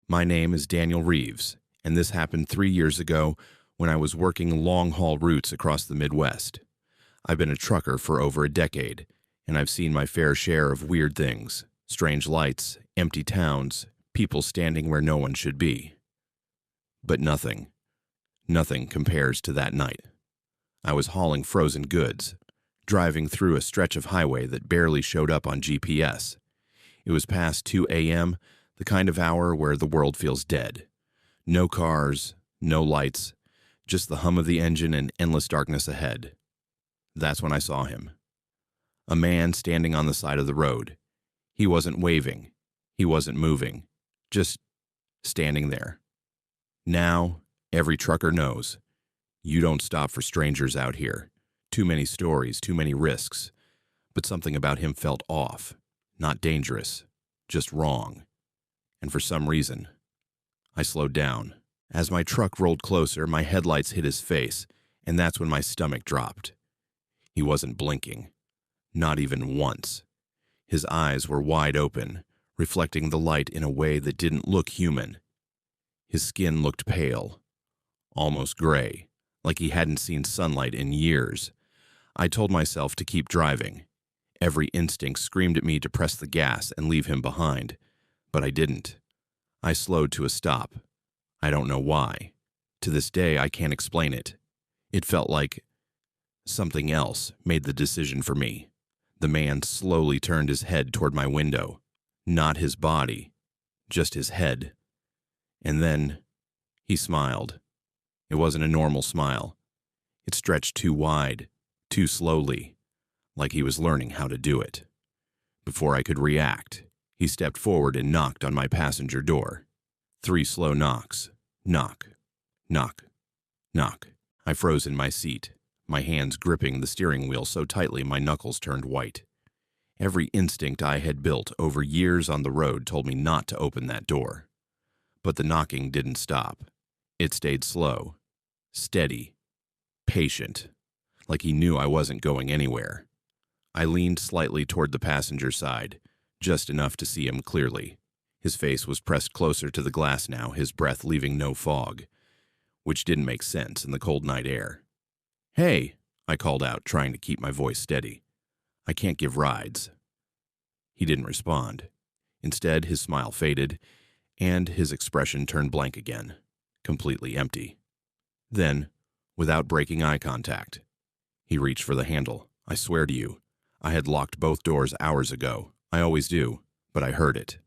My name is Daniel Reeves, and this happened 3 years ago when I was working long-haul routes across the Midwest. I've been a trucker for over a decade, and I've seen my fair share of weird things, strange lights, empty towns, people standing where no one should be. But nothing compares to that night. I was hauling frozen goods, driving through a stretch of highway that barely showed up on GPS. It was past 2 a.m., the kind of hour where the world feels dead. No cars, no lights, just the hum of the engine and endless darkness ahead. That's when I saw him. A man standing on the side of the road. He wasn't waving. He wasn't moving. Just standing there. Now, every trucker knows. You don't stop for strangers out here. Too many stories, too many risks. But something about him felt off. Not dangerous, just wrong. And for some reason, I slowed down. As my truck rolled closer, my headlights hit his face, and that's when my stomach dropped. He wasn't blinking. Not even once. His eyes were wide open, reflecting the light in a way that didn't look human. His skin looked pale, almost gray, like he hadn't seen sunlight in years. I told myself to keep driving. Every instinct screamed at me to press the gas and leave him behind, but I didn't. I slowed to a stop. I don't know why. To this day, I can't explain it. It felt like something else made the decision for me. The man slowly turned his head toward my window. Not his body, just his head. And then he smiled. It wasn't a normal smile. It stretched too wide, too slowly, like he was learning how to do it. Before I could react, he stepped forward and knocked on my passenger door. 3 slow knocks. Knock, knock, knock. I froze in my seat, my hands gripping the steering wheel so tightly my knuckles turned white. Every instinct I had built over years on the road told me not to open that door. But the knocking didn't stop. It stayed slow, steady, patient, like he knew I wasn't going anywhere. I leaned slightly toward the passenger side, just enough to see him clearly. His face was pressed closer to the glass now, his breath leaving no fog, which didn't make sense in the cold night air. "Hey," I called out, trying to keep my voice steady. "I can't give rides." He didn't respond. Instead, his smile faded, and his expression turned blank again, completely empty. Then, without breaking eye contact, he reached for the handle. I swear to you, I had locked both doors hours ago. I always do, but I heard it.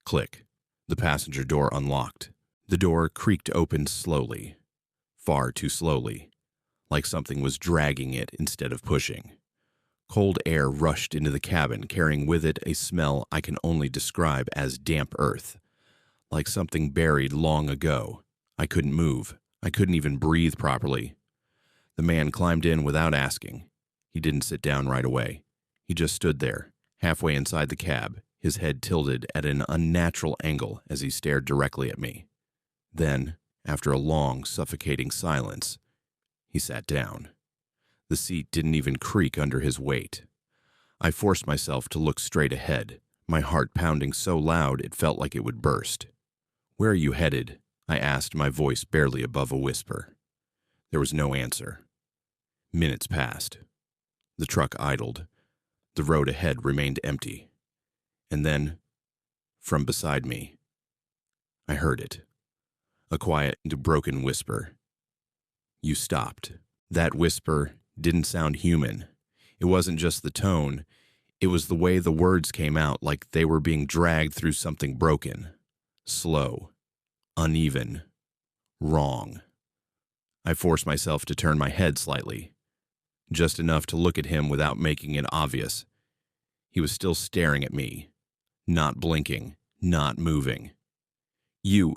Click. The passenger door unlocked. The door creaked open slowly, far too slowly, like something was dragging it instead of pushing. Cold air rushed into the cabin, carrying with it a smell I can only describe as damp earth, like something buried long ago. I couldn't move. I couldn't even breathe properly. The man climbed in without asking. He didn't sit down right away. He just stood there, halfway inside the cab, his head tilted at an unnatural angle as he stared directly at me. Then, after a long, suffocating silence, he sat down. The seat didn't even creak under his weight. I forced myself to look straight ahead, my heart pounding so loud it felt like it would burst. "Where are you headed?" I asked, my voice barely above a whisper. There was no answer. Minutes passed. The truck idled. The road ahead remained empty. And then, from beside me, I heard it. A quiet and broken whisper. "You stopped." That whisper didn't sound human. It wasn't just the tone. It was the way the words came out, like they were being dragged through something broken. Slow. Uneven. Wrong. I forced myself to turn my head slightly, just enough to look at him without making it obvious. He was still staring at me, not blinking, not moving. "You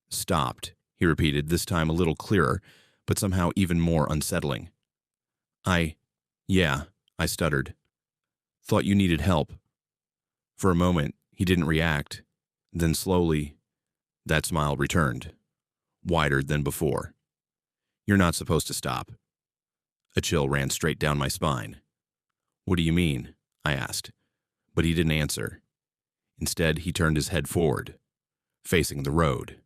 stopped," he repeated, this time a little clearer, but somehow even more unsettling. Yeah, I stuttered. "Thought you needed help." For a moment, he didn't react. Then slowly, that smile returned, wider than before. "You're not supposed to stop." A chill ran straight down my spine. "What do you mean?" I asked, but he didn't answer. Instead, he turned his head forward. facing the road.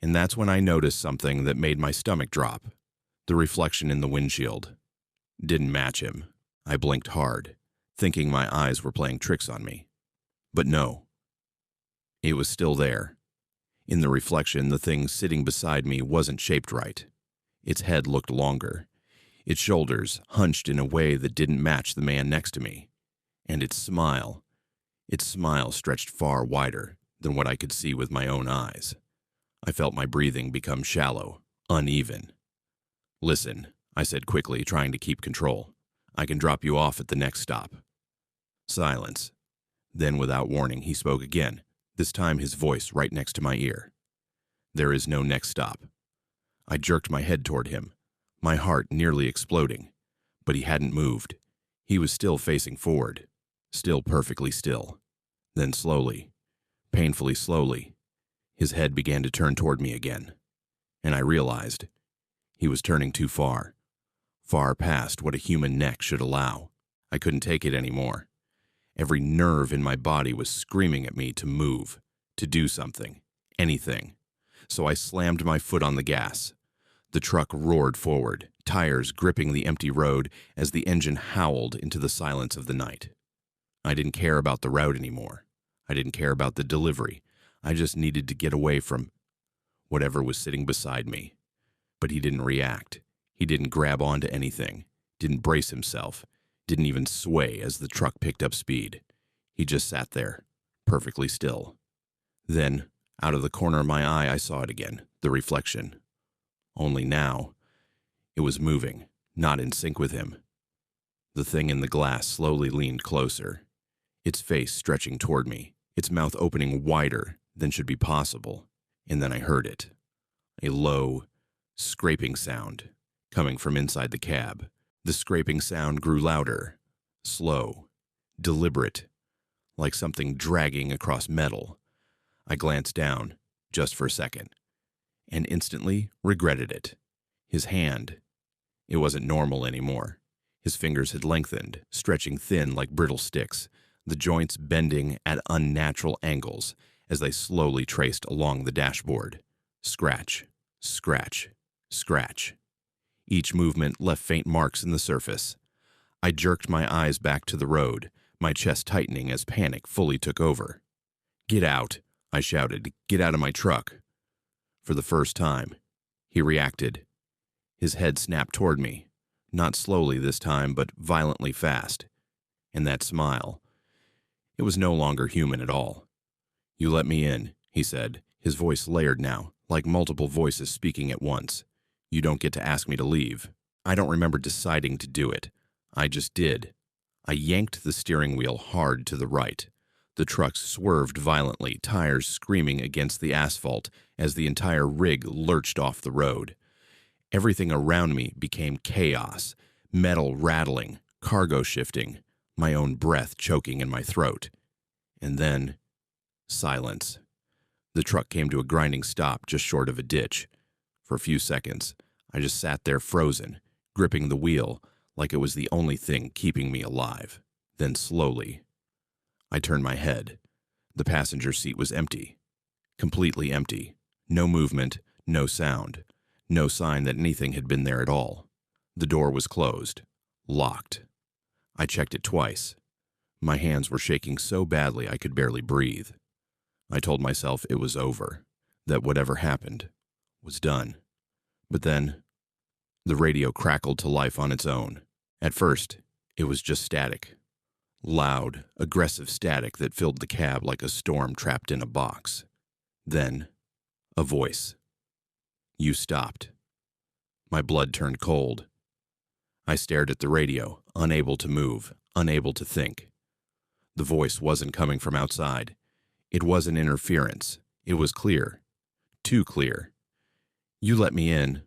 And that's when I noticed something that made my stomach drop. The reflection in the windshield didn't match him. I blinked hard, thinking my eyes were playing tricks on me. But no, it was still there. In the reflection, the thing sitting beside me wasn't shaped right. Its head looked longer, its shoulders hunched in a way that didn't match the man next to me, and its smile stretched far wider than what I could see with my own eyes. I felt my breathing become shallow, uneven. "Listen," I said quickly, trying to keep control. "I can drop you off at the next stop." Silence. Then, without warning, he spoke again, this time his voice right next to my ear. "There is no next stop." I jerked my head toward him, my heart nearly exploding. But he hadn't moved. He was still facing forward, still perfectly still. Then slowly, painfully slowly, his head began to turn toward me again. And I realized he was turning too far, far past what a human neck should allow. I couldn't take it anymore. Every nerve in my body was screaming at me to move, to do something, anything. So I slammed my foot on the gas. The truck roared forward, tires gripping the empty road as the engine howled into the silence of the night. I didn't care about the route anymore. I didn't care about the delivery. I just needed to get away from whatever was sitting beside me. But he didn't react. He didn't grab onto anything, didn't brace himself, didn't even sway as the truck picked up speed. He just sat there, perfectly still. Then, out of the corner of my eye, I saw it again, the reflection. Only now, it was moving, not in sync with him. The thing in the glass slowly leaned closer, its face stretching toward me, its mouth opening wider than should be possible. And then I heard it. A low, scraping sound coming from inside the cab. The scraping sound grew louder, slow, deliberate, like something dragging across metal. I glanced down, just for a second, and instantly regretted it. His hand, it wasn't normal anymore. His fingers had lengthened, stretching thin like brittle sticks, the joints bending at unnatural angles as they slowly traced along the dashboard. Scratch, scratch, scratch. Each movement left faint marks in the surface. I jerked my eyes back to the road, my chest tightening as panic fully took over. "Get out," I shouted. "Get out of my truck." For the first time, he reacted. His head snapped toward me, not slowly this time, but violently fast. And that smile, it was no longer human at all. "You let me in," he said, his voice layered now, like multiple voices speaking at once. "You don't get to ask me to leave." I don't remember deciding to do it. I just did. I yanked the steering wheel hard to the right. The truck swerved violently, tires screaming against the asphalt as the entire rig lurched off the road. Everything around me became chaos, metal rattling, cargo shifting, my own breath choking in my throat. And then, silence. The truck came to a grinding stop just short of a ditch. For a few seconds, I just sat there frozen, gripping the wheel like it was the only thing keeping me alive. Then slowly, I turned my head. The passenger seat was empty. Completely empty. No movement, no sound. No sign that anything had been there at all. The door was closed. Locked. I checked it twice. My hands were shaking so badly I could barely breathe. I told myself it was over, that whatever happened was done. But then, the radio crackled to life on its own. At first, it was just static. Loud, aggressive static that filled the cab like a storm trapped in a box. Then, a voice. "You stopped." My blood turned cold. I stared at the radio, unable to move, unable to think. The voice wasn't coming from outside. It wasn't interference. It was clear. Too clear. "You let me in."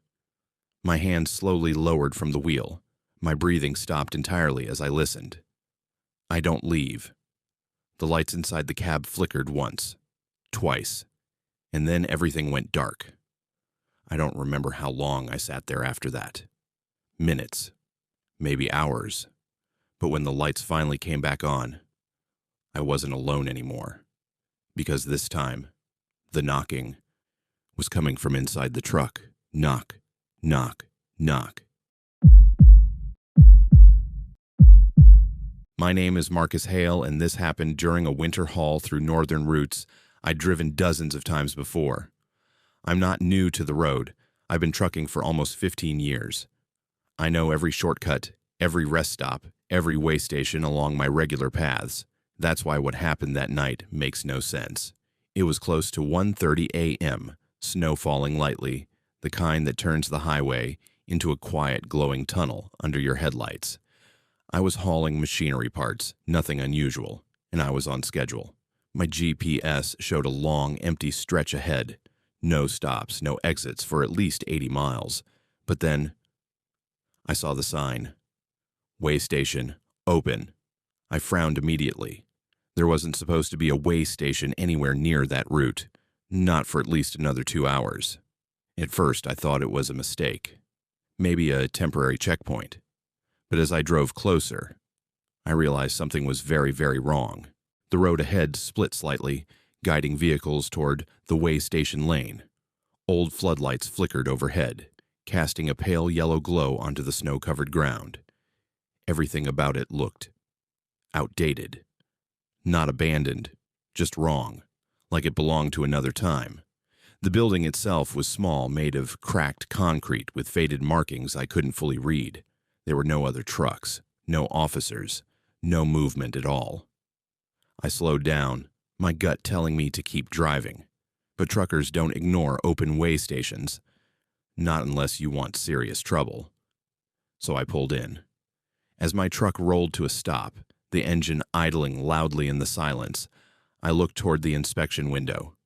My hand slowly lowered from the wheel. My breathing stopped entirely as I listened. "I don't leave." The lights inside the cab flickered once, twice, and then everything went dark. I don't remember how long I sat there after that. Minutes, maybe hours. But when the lights finally came back on, I wasn't alone anymore. Because this time, The knocking was coming from inside the truck. Knock, knock, knock. My name is Marcus Hale, and this happened during a winter haul through northern routes I'd driven dozens of times before. I'm not new to the road. I've been trucking for almost 15 years. I know every shortcut, every rest stop, every way station along my regular paths. That's why what happened that night makes no sense. It was close to 1:30 a.m., snow falling lightly, the kind that turns the highway into a quiet, glowing tunnel under your headlights. I was hauling machinery parts, nothing unusual, and I was on schedule. My GPS showed a long, empty stretch ahead. No stops, no exits for at least 80 miles. But then I saw the sign. Way station, open. I frowned immediately. There wasn't supposed to be a way station anywhere near that route, not for at least another 2 hours. At first, I thought it was a mistake, maybe a temporary checkpoint. But as I drove closer, I realized something was very, very wrong. The road ahead split slightly, guiding vehicles toward the way station lane. Old floodlights flickered overhead, casting a pale yellow glow onto the snow-covered ground. Everything about it looked outdated. Not abandoned, just wrong, like it belonged to another time. The building itself was small, made of cracked concrete with faded markings I couldn't fully read. There were no other trucks, no officers, no movement at all. I slowed down, my gut telling me to keep driving. But truckers don't ignore open way stations, not unless you want serious trouble. So I pulled in. As my truck rolled to a stop, the engine idling loudly in the silence, I looked toward the inspection window.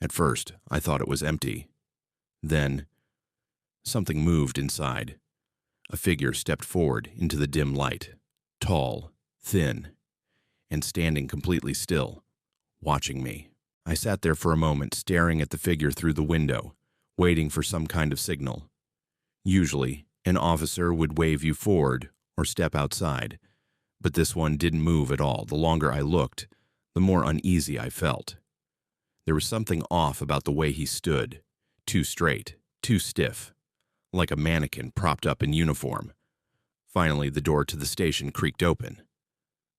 At first, I thought it was empty. Then, something moved inside. A figure stepped forward into the dim light, tall, thin, and standing completely still, watching me. I sat there for a moment, staring at the figure through the window, waiting for some kind of signal. Usually, an officer would wave you forward or step outside, but this one didn't move at all. The longer I looked, the more uneasy I felt. There was something off about the way he stood, too straight, too stiff, like a mannequin propped up in uniform. Finally, the door to the station creaked open.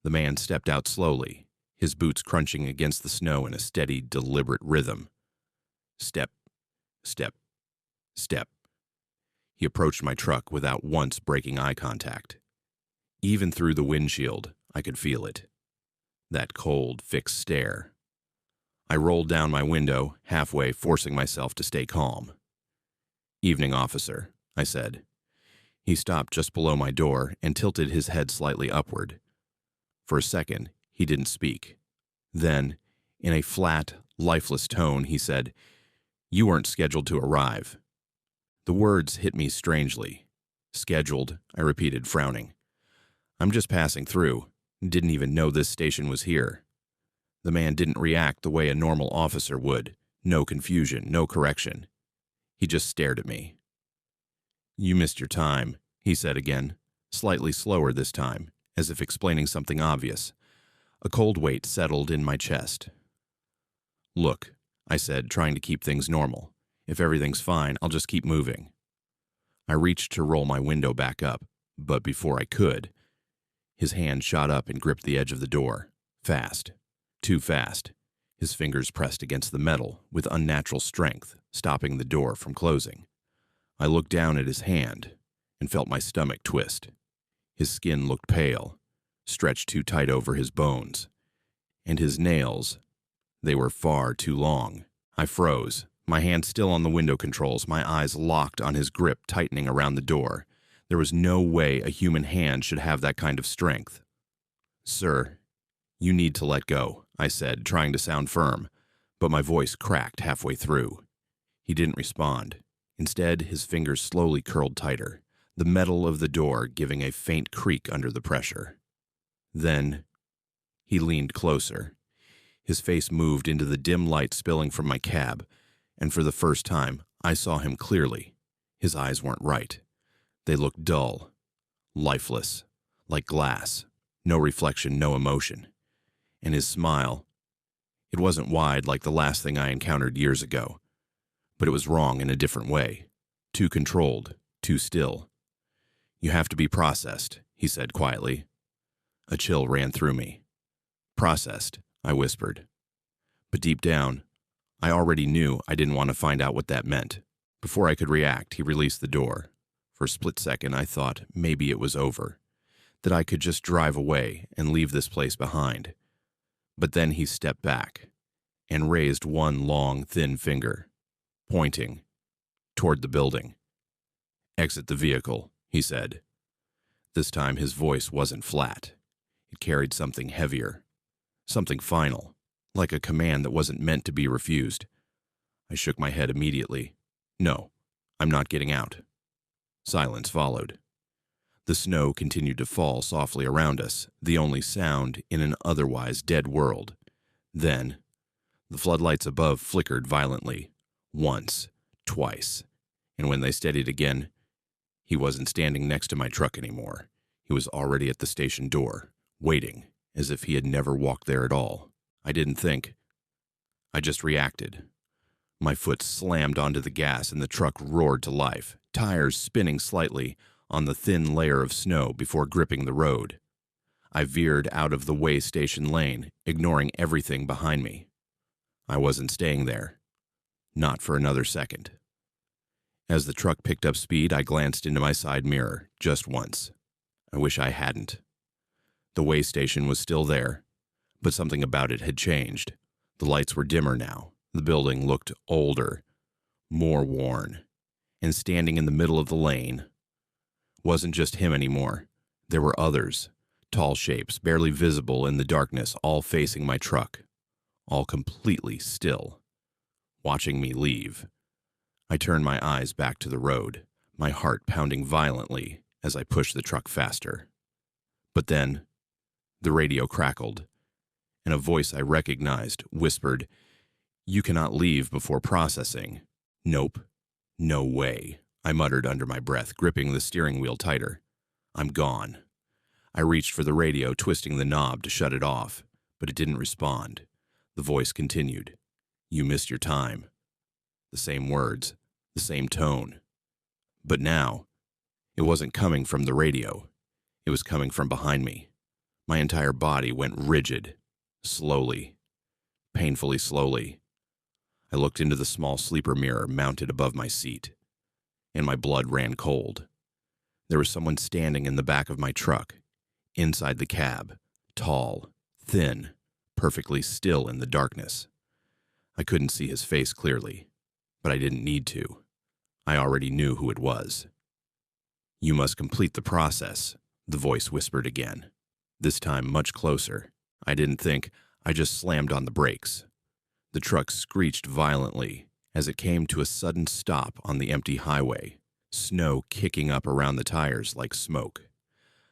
The man stepped out slowly, his boots crunching against the snow in a steady, deliberate rhythm. Step, step, step. He approached my truck without once breaking eye contact. Even through the windshield, I could feel it. That cold, fixed stare. I rolled down my window, halfway, forcing myself to stay calm. "Evening, officer," I said. He stopped just below my door and tilted his head slightly upward. For a second, he didn't speak. Then, in a flat, lifeless tone, he said, "You weren't scheduled to arrive." The words hit me strangely. "Scheduled," I repeated, frowning. "I'm just passing through. Didn't even know this station was here." The man didn't react the way a normal officer would. No confusion, no correction. He just stared at me. "You missed your time," he said again, slightly slower this time, as if explaining something obvious. A cold weight settled in my chest. "Look," I said, trying to keep things normal. "If everything's fine, I'll just keep moving." I reached to roll my window back up, but before I could, his hand shot up and gripped the edge of the door. Fast. Too fast. His fingers pressed against the metal with unnatural strength, stopping the door from closing. I looked down at his hand and felt my stomach twist. His skin looked pale, stretched too tight over his bones. And his nails, they were far too long. I froze, my hand still on the window controls, my eyes locked on his grip tightening around the door. There was no way a human hand should have that kind of strength. "Sir, you need to let go," I said, trying to sound firm, but my voice cracked halfway through. He didn't respond. Instead, his fingers slowly curled tighter, the metal of the door giving a faint creak under the pressure. Then, he leaned closer. His face moved into the dim light spilling from my cab, and for the first time, I saw him clearly. His eyes weren't right. They looked dull, lifeless, like glass. No reflection, no emotion. And his smile, It wasn't wide like the last thing I encountered years ago, but it was wrong in a different way. Too controlled, too still. "You have to be processed," he said quietly. A chill ran through me. "Processed," I whispered. But deep down, I already knew I didn't want to find out what that meant. Before I could react, he released the door. For a split second, I thought maybe it was over, that I could just drive away and leave this place behind. But then he stepped back and raised one long, thin finger, pointing toward the building. "Exit the vehicle," he said. This time his voice wasn't flat. It carried something heavier, something final, like a command that wasn't meant to be refused. I shook my head immediately. "No, I'm not getting out." Silence followed. The snow continued to fall softly around us, the only sound in an otherwise dead world. Then, the floodlights above flickered violently, once, twice, and when they steadied again, he wasn't standing next to my truck anymore. He was already at the station door, waiting, as if he had never walked there at all. I didn't think. I just reacted. My foot slammed onto the gas and the truck roared to life, tires spinning slightly on the thin layer of snow before gripping the road. I veered out of the way station lane, ignoring everything behind me. I wasn't staying there. Not for another second. As the truck picked up speed, I glanced into my side mirror, just once. I wish I hadn't. The way station was still there, but something about it had changed. The lights were dimmer now. The building looked older, more worn, and standing in the middle of the lane wasn't just him anymore. There were others, tall shapes, barely visible in the darkness, all facing my truck, all completely still, watching me leave. I turned my eyes back to the road, my heart pounding violently as I pushed the truck faster. But then, the radio crackled, and a voice I recognized whispered, "You cannot leave before processing." "Nope. No way," I muttered under my breath, gripping the steering wheel tighter. "I'm gone." I reached for the radio, twisting the knob to shut it off, but it didn't respond. The voice continued, "You missed your time." The same words, the same tone. But now, it wasn't coming from the radio. It was coming from behind me. My entire body went rigid, slowly, painfully slowly. I looked into the small sleeper mirror mounted above my seat, and my blood ran cold. There was someone standing in the back of my truck, inside the cab, tall, thin, perfectly still in the darkness. I couldn't see his face clearly, but I didn't need to. I already knew who it was. "You must complete the process," the voice whispered again, this time much closer. I didn't think. I just slammed on the brakes. The truck screeched violently as it came to a sudden stop on the empty highway, snow kicking up around the tires like smoke.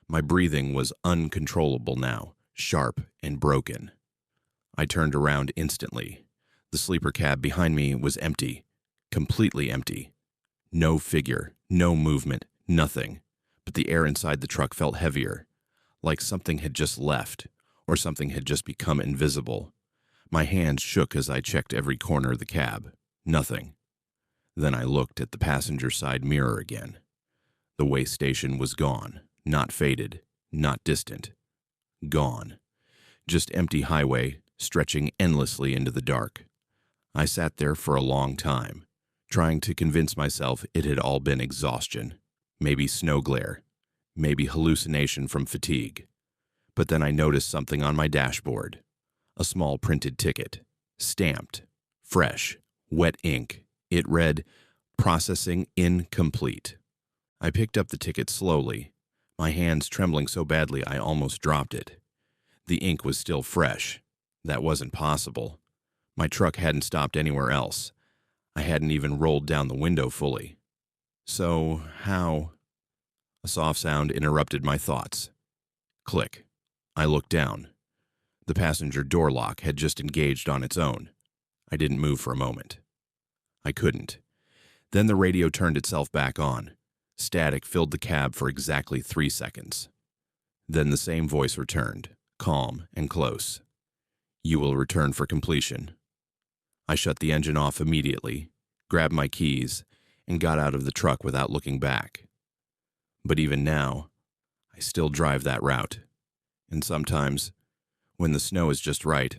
My breathing was uncontrollable now, sharp and broken. I turned around instantly. The sleeper cab behind me was empty, completely empty. No figure, no movement, nothing. But the air inside the truck felt heavier, like something had just left, or something had just become invisible. My hands shook as I checked every corner of the cab. Nothing. Then I looked at the passenger side mirror again. The way station was gone, not faded, not distant. Gone. Just empty highway, stretching endlessly into the dark. I sat there for a long time, trying to convince myself it had all been exhaustion, maybe snow glare, maybe hallucination from fatigue. But then I noticed something on my dashboard. A small printed ticket, stamped, fresh, wet ink. It read, "Processing incomplete." I picked up the ticket slowly, my hands trembling so badly I almost dropped it. The ink was still fresh. That wasn't possible. My truck hadn't stopped anywhere else. I hadn't even rolled down the window fully. So, how? A soft sound interrupted my thoughts. Click. I looked down. The passenger door lock had just engaged on its own. I didn't move for a moment. I couldn't. Then the radio turned itself back on. Static filled the cab for exactly 3 seconds. Then the same voice returned, calm and close. You will return for completion. I shut the engine off immediately, grabbed my keys, and got out of the truck without looking back. But even now, I still drive that route. And sometimes, when the snow is just right,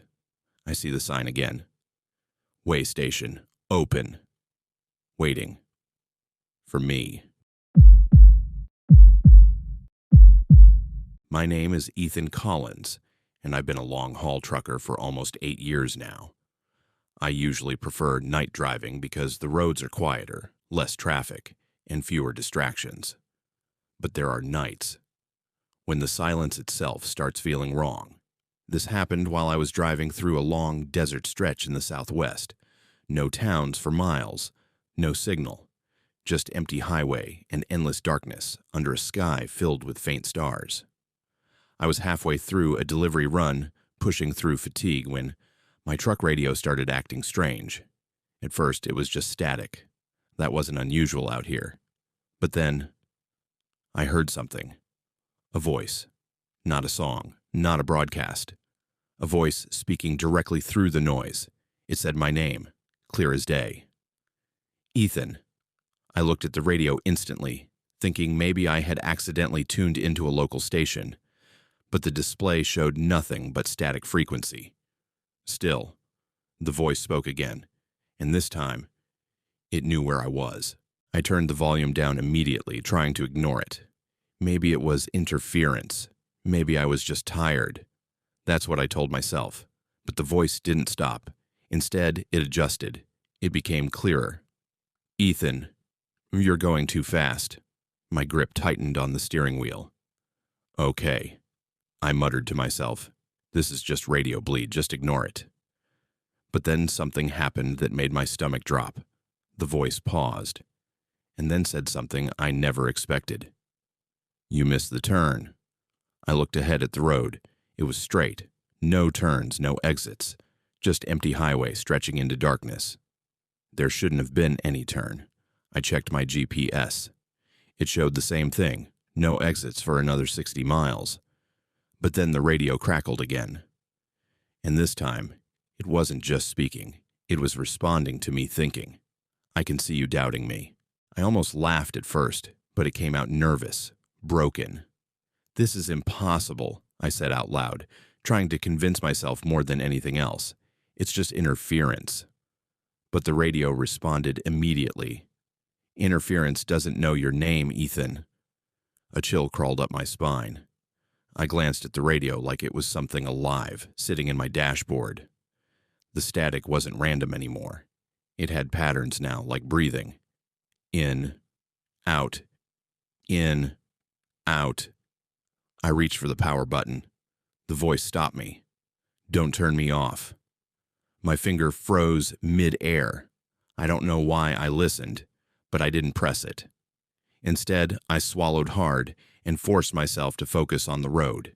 I see the sign again. Way station, open, waiting for me. My name is Ethan Collins, and I've been a long-haul trucker for almost 8 years now. I usually prefer night driving because the roads are quieter, less traffic, and fewer distractions. But there are nights when the silence itself starts feeling wrong. This happened while I was driving through a long desert stretch in the southwest. No towns for miles, no signal, just empty highway and endless darkness under a sky filled with faint stars. I was halfway through a delivery run, pushing through fatigue, when my truck radio started acting strange. At first, it was just static. That wasn't unusual out here. But then, I heard something. A voice. Not a song, not a broadcast. A voice speaking directly through the noise. It said my name, clear as day. Ethan. I looked at the radio instantly, thinking maybe I had accidentally tuned into a local station. But the display showed nothing but static frequency. Still, the voice spoke again, and this time, it knew where I was. I turned the volume down immediately, trying to ignore it. Maybe it was interference. Maybe I was just tired. That's what I told myself. But the voice didn't stop. Instead, it adjusted. It became clearer. Ethan, you're going too fast. My grip tightened on the steering wheel. Okay, I muttered to myself. This is just radio bleed, just ignore it. But then something happened that made my stomach drop. The voice paused, and then said something I never expected. You missed the turn. I looked ahead at the road. It was straight. No turns, no exits. Just empty highway stretching into darkness. There shouldn't have been any turn. I checked my GPS. It showed the same thing. No exits for another 60 miles. But then the radio crackled again. And this time, it wasn't just speaking. It was responding to me thinking. I can see you doubting me. I almost laughed at first, but it came out nervous, broken. This is impossible, I said out loud, trying to convince myself more than anything else. It's just interference. But the radio responded immediately. Interference doesn't know your name, Ethan. A chill crawled up my spine. I glanced at the radio like it was something alive, sitting in my dashboard. The static wasn't random anymore. It had patterns now, like breathing. In, out, in, out. I reached for the power button. The voice stopped me. Don't turn me off. My finger froze mid-air. I don't know why I listened, but I didn't press it. Instead, I swallowed hard and forced myself to focus on the road.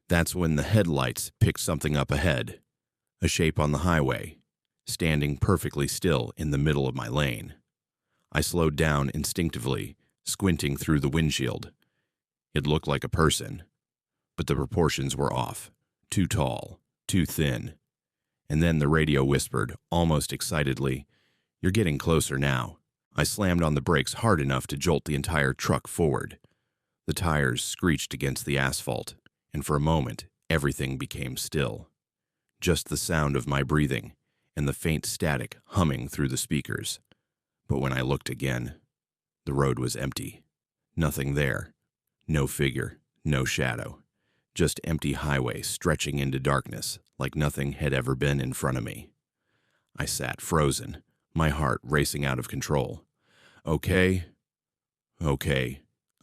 That's when the headlights picked something up ahead. A shape on the highway, standing perfectly still in the middle of my lane. I slowed down instinctively, squinting through the windshield. It looked like a person, but the proportions were off. Too tall, too thin. And then the radio whispered, almost excitedly, "You're getting closer now." I slammed on the brakes hard enough to jolt the entire truck forward. The tires screeched against the asphalt, and for a moment, everything became still. Just the sound of my breathing and the faint static humming through the speakers. But when I looked again, the road was empty. Nothing there. No figure, no shadow. Just empty highway stretching into darkness like nothing had ever been in front of me. I sat frozen, my heart racing out of control. Okay,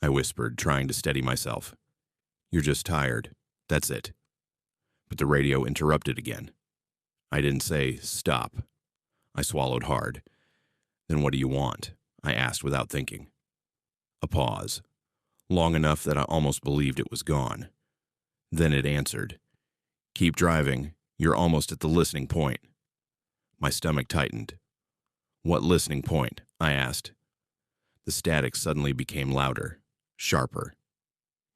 I whispered, trying to steady myself. You're just tired. That's it. But the radio interrupted again. I didn't say stop. I swallowed hard. Then what do you want? I asked without thinking. A pause. Long enough that I almost believed it was gone. Then it answered. Keep driving. You're almost at the listening point. My stomach tightened. What listening point? I asked. The static suddenly became louder, sharper.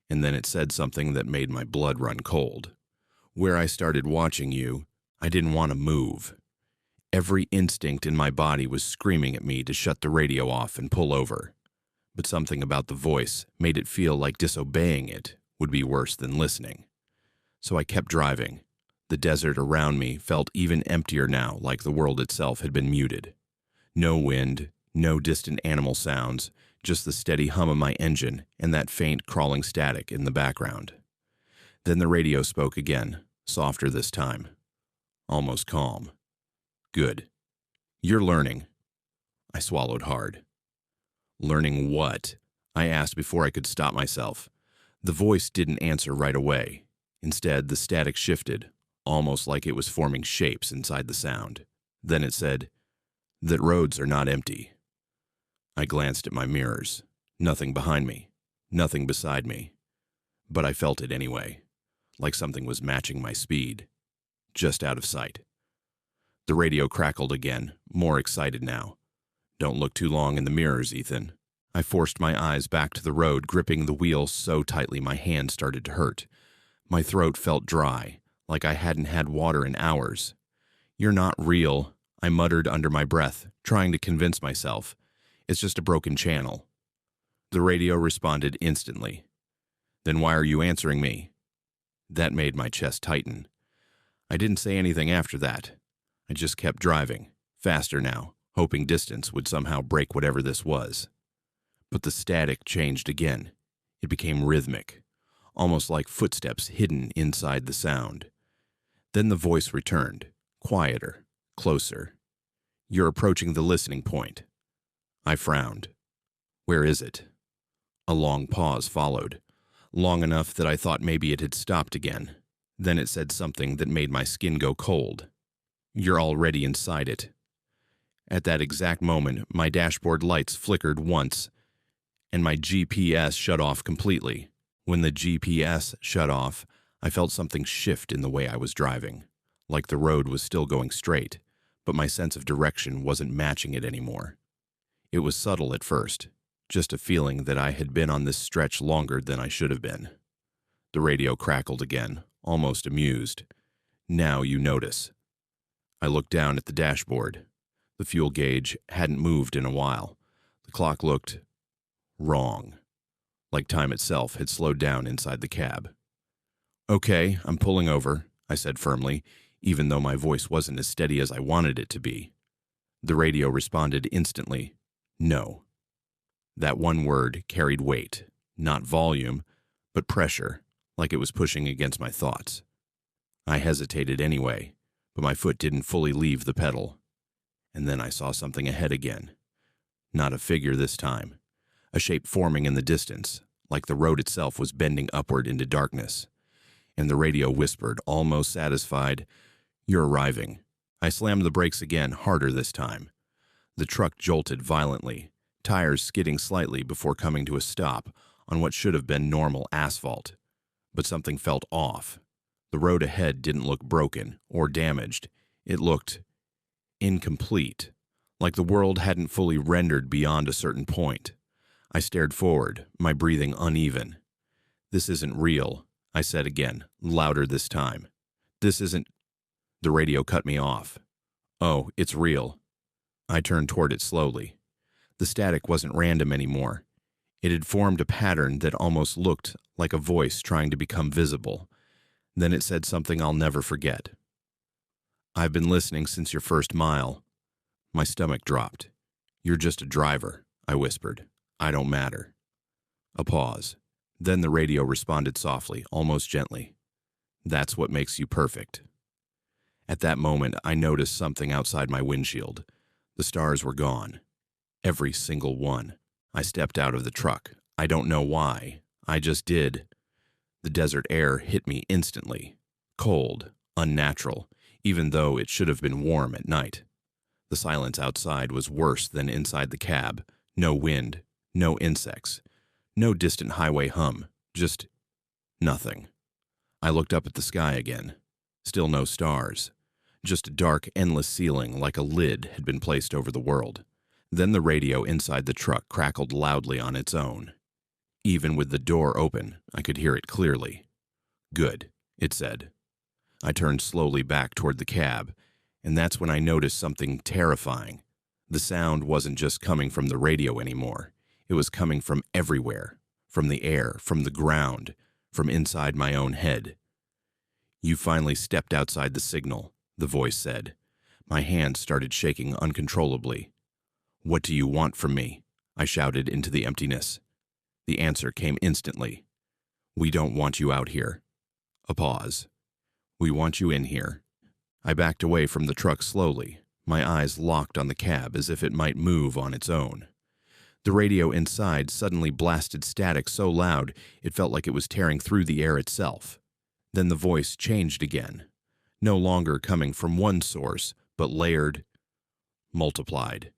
And then it said something that made my blood run cold. Where I started watching you, I didn't want to move. Every instinct in my body was screaming at me to shut the radio off and pull over. But something about the voice made it feel like disobeying it would be worse than listening. So I kept driving. The desert around me felt even emptier now, like the world itself had been muted. No wind, no distant animal sounds, just the steady hum of my engine and that faint crawling static in the background. Then the radio spoke again, softer this time. Almost calm. Good. You're learning. I swallowed hard. Learning what? I asked before I could stop myself. The voice didn't answer right away. Instead, the static shifted, almost like it was forming shapes inside the sound. Then it said, that roads are not empty. I glanced at my mirrors. Nothing behind me. Nothing beside me. But I felt it anyway, like something was matching my speed. Just out of sight. The radio crackled again, more excited now. Don't look too long in the mirrors, Ethan. I forced my eyes back to the road, gripping the wheel so tightly my hand started to hurt. My throat felt dry, like I hadn't had water in hours. You're not real, I muttered under my breath, trying to convince myself. It's just a broken channel. The radio responded instantly. Then why are you answering me? That made my chest tighten. I didn't say anything after that. I just kept driving, faster now, hoping distance would somehow break whatever this was. But the static changed again. It became rhythmic, almost like footsteps hidden inside the sound. Then the voice returned, quieter, closer. You're approaching the listening point. I frowned. Where is it? A long pause followed, long enough that I thought maybe it had stopped again. Then it said something that made my skin go cold. You're already inside it. At that exact moment, my dashboard lights flickered once, and my GPS shut off completely. When the GPS shut off, I felt something shift in the way I was driving, like the road was still going straight, but my sense of direction wasn't matching it anymore. It was subtle at first, just a feeling that I had been on this stretch longer than I should have been. The radio crackled again, almost amused. Now you notice. I looked down at the dashboard. The fuel gauge hadn't moved in a while. The clock looked wrong, like time itself had slowed down inside the cab. Okay, I'm pulling over, I said firmly, even though my voice wasn't as steady as I wanted it to be. The radio responded instantly, no. That one word carried weight, not volume, but pressure, like it was pushing against my thoughts. I hesitated anyway, but my foot didn't fully leave the pedal. And then I saw something ahead again. Not a figure this time. A shape forming in the distance, like the road itself was bending upward into darkness. And the radio whispered, almost satisfied, "You're arriving." I slammed the brakes again, harder this time. The truck jolted violently, tires skidding slightly before coming to a stop on what should have been normal asphalt. But something felt off. The road ahead didn't look broken or damaged. It looked incomplete, like the world hadn't fully rendered beyond a certain point. I stared forward, my breathing uneven. This isn't real, I said again, louder this time. This isn't... The radio cut me off. Oh, it's real. I turned toward it slowly. The static wasn't random anymore. It had formed a pattern that almost looked like a voice trying to become visible. Then it said something I'll never forget. I've been listening since your first mile. My stomach dropped. You're just a driver, I whispered. I don't matter. A pause. Then the radio responded softly, almost gently. That's what makes you perfect. At that moment, I noticed something outside my windshield. The stars were gone. Every single one. I stepped out of the truck. I don't know why. I just did. The desert air hit me instantly. Cold, unnatural, even though it should have been warm at night. The silence outside was worse than inside the cab. No wind, no insects, no distant highway hum, just nothing. I looked up at the sky again. Still no stars. Just a dark, endless ceiling like a lid had been placed over the world. Then the radio inside the truck crackled loudly on its own. Even with the door open, I could hear it clearly. Good, it said. I turned slowly back toward the cab, and that's when I noticed something terrifying. The sound wasn't just coming from the radio anymore. It was coming from everywhere, from the air, from the ground, from inside my own head. "You finally stepped outside the signal," the voice said. My hands started shaking uncontrollably. "What do you want from me?" I shouted into the emptiness. The answer came instantly. "We don't want you out here." A pause. "We want you in here." I backed away from the truck slowly, my eyes locked on the cab as if it might move on its own. The radio inside suddenly blasted static so loud it felt like it was tearing through the air itself. Then the voice changed again, no longer coming from one source, but layered, multiplied.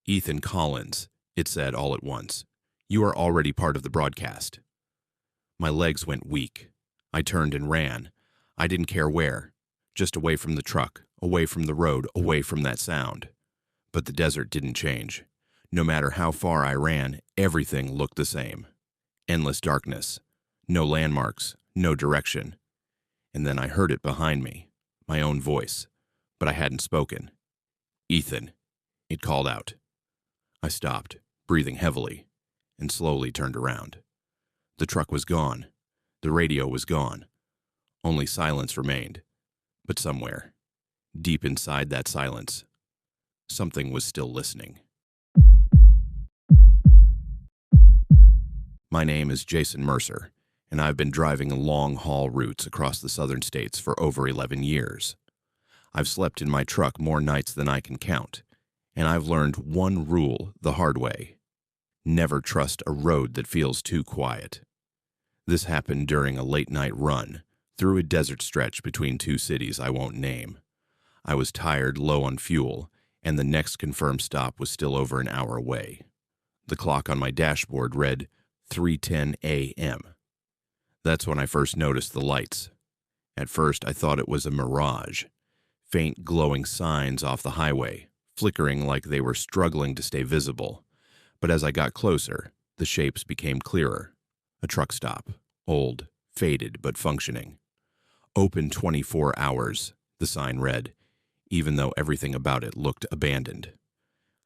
"Ethan Collins," it said all at once. "You are already part of the broadcast." My legs went weak. I turned and ran. I didn't care where, just away from the truck, away from the road, away from that sound. But the desert didn't change. No matter how far I ran, everything looked the same. Endless darkness. No landmarks, no direction. And then I heard it behind me, my own voice, but I hadn't spoken. "Ethan," it called out. I stopped, breathing heavily, and slowly turned around. The truck was gone. The radio was gone. Only silence remained. But somewhere, deep inside that silence, something was still listening. My name is Jason Mercer, and I've been driving long-haul routes across the southern states for over 11 years. I've slept in my truck more nights than I can count, and I've learned one rule the hard way: never trust a road that feels too quiet. This happened during a late-night run through a desert stretch between two cities I won't name. I was tired, low on fuel, and the next confirmed stop was still over an hour away. The clock on my dashboard read 3:10 a.m. That's when I first noticed the lights. At first, I thought it was a mirage. Faint glowing signs off the highway, flickering like they were struggling to stay visible. But as I got closer, the shapes became clearer. A truck stop, old, faded, but functioning. "Open 24 hours, the sign read, even though everything about it looked abandoned.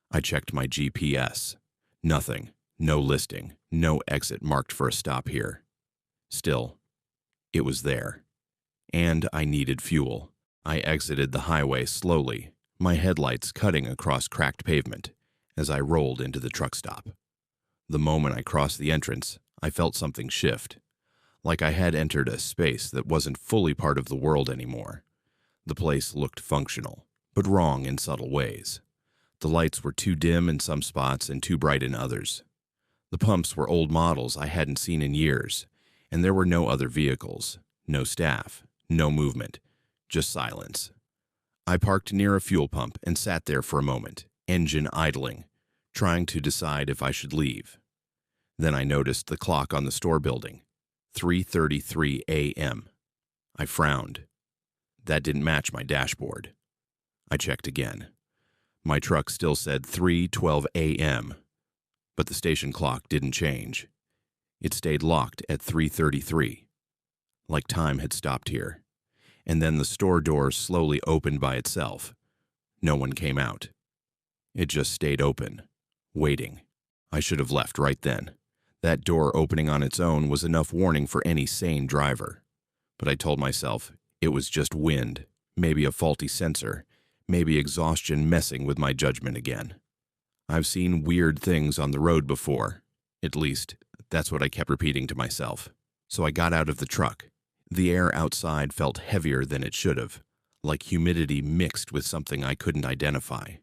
I checked my GPS. Nothing, no listing, no exit marked for a stop here. Still, it was there. And I needed fuel. I exited the highway slowly, my headlights cutting across cracked pavement, as I rolled into the truck stop. The moment I crossed the entrance, I felt something shift, like I had entered a space that wasn't fully part of the world anymore. The place looked functional, but wrong in subtle ways. The lights were too dim in some spots and too bright in others. The pumps were old models I hadn't seen in years, and there were no other vehicles, no staff, no movement, just silence. I parked near a fuel pump and sat there for a moment, engine idling, trying to decide if I should leave. Then I noticed the clock on the store building, 3:33 a.m. I frowned. That didn't match my dashboard. I checked again. My truck still said 3:12 a.m., but the station clock didn't change. It stayed locked at 3:33, like time had stopped here. And then the store door slowly opened by itself. No one came out. It just stayed open, waiting. I should have left right then. That door opening on its own was enough warning for any sane driver. But I told myself it was just wind, maybe a faulty sensor, maybe exhaustion messing with my judgment again. I've seen weird things on the road before. At least, that's what I kept repeating to myself. So I got out of the truck. The air outside felt heavier than it should have, like humidity mixed with something I couldn't identify.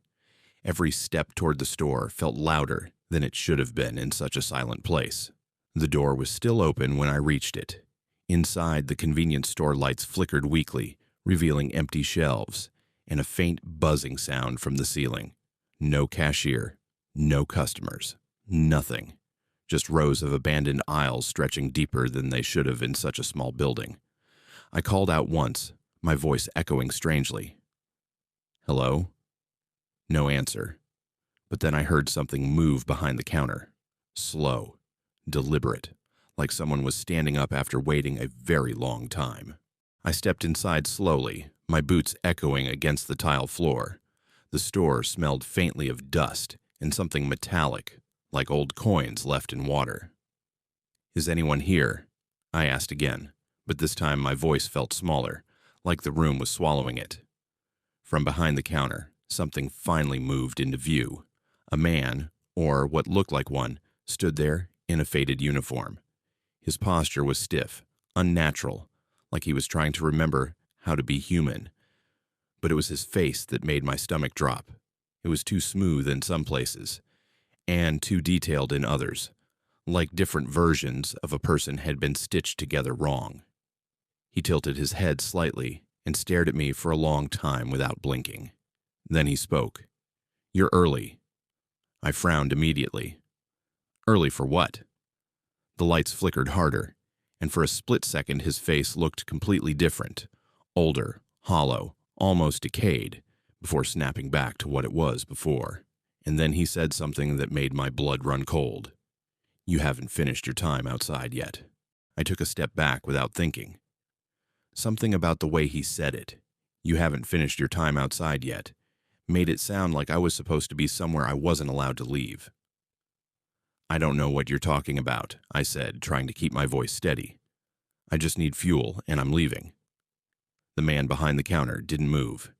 Every step toward the store felt louder than it should have been in such a silent place. The door was still open when I reached it. Inside, the convenience store lights flickered weakly, revealing empty shelves, and a faint buzzing sound from the ceiling. No cashier, no customers, nothing. Just rows of abandoned aisles stretching deeper than they should have in such a small building. I called out once, my voice echoing strangely. "Hello?" No answer. But then I heard something move behind the counter. Slow, deliberate, like someone was standing up after waiting a very long time. I stepped inside slowly, my boots echoing against the tile floor. The store smelled faintly of dust and something metallic, like old coins left in water. "Is anyone here?" I asked again, but this time my voice felt smaller, like the room was swallowing it. From behind the counter, something finally moved into view. A man, or what looked like one, stood there in a faded uniform. His posture was stiff, unnatural, like he was trying to remember how to be human. But it was his face that made my stomach drop. It was too smooth in some places, and too detailed in others, like different versions of a person had been stitched together wrong. He tilted his head slightly and stared at me for a long time without blinking. Then he spoke. "You're early." I frowned immediately. "Early for what?" The lights flickered harder, and for a split second his face looked completely different, older, hollow, almost decayed, before snapping back to what it was before. And then he said something that made my blood run cold. "You haven't finished your time outside yet." I took a step back without thinking. Something about the way he said it, "You haven't finished your time outside yet," made it sound like I was supposed to be somewhere I wasn't allowed to leave. "I don't know what you're talking about," I said, trying to keep my voice steady. "I just need fuel, and I'm leaving." The man behind the counter didn't move.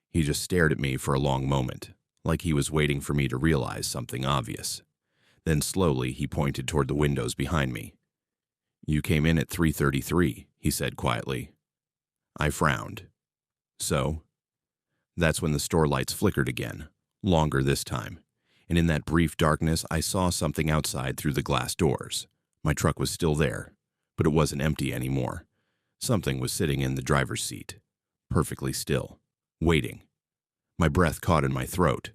He just stared at me for a long moment, like he was waiting for me to realize something obvious. Then slowly he pointed toward the windows behind me. "You came in at 3:33, he said quietly. I frowned. "So?" That's when the store lights flickered again, longer this time, and in that brief darkness I saw something outside through the glass doors. My truck was still there, but it wasn't empty anymore. Something was sitting in the driver's seat, perfectly still, waiting. My breath caught in my throat.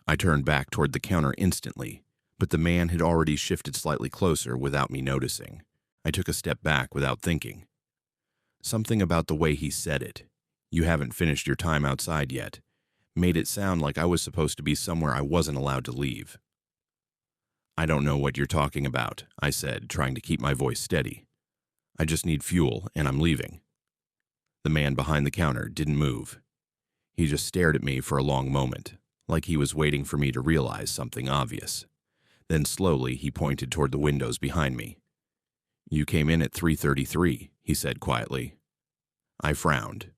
I turned back toward the counter instantly, but the man had already shifted slightly closer without me noticing. I took a step back without thinking. Something about the way he said it, "You haven't finished your time outside yet," made it sound like I was supposed to be somewhere I wasn't allowed to leave. "I don't know what you're talking about," I said, trying to keep my voice steady. "I just need fuel, and I'm leaving." The man behind the counter didn't move. He just stared at me for a long moment, like he was waiting for me to realize something obvious. Then slowly he pointed toward the windows behind me. "You came in at 3:33, he said quietly. I frowned.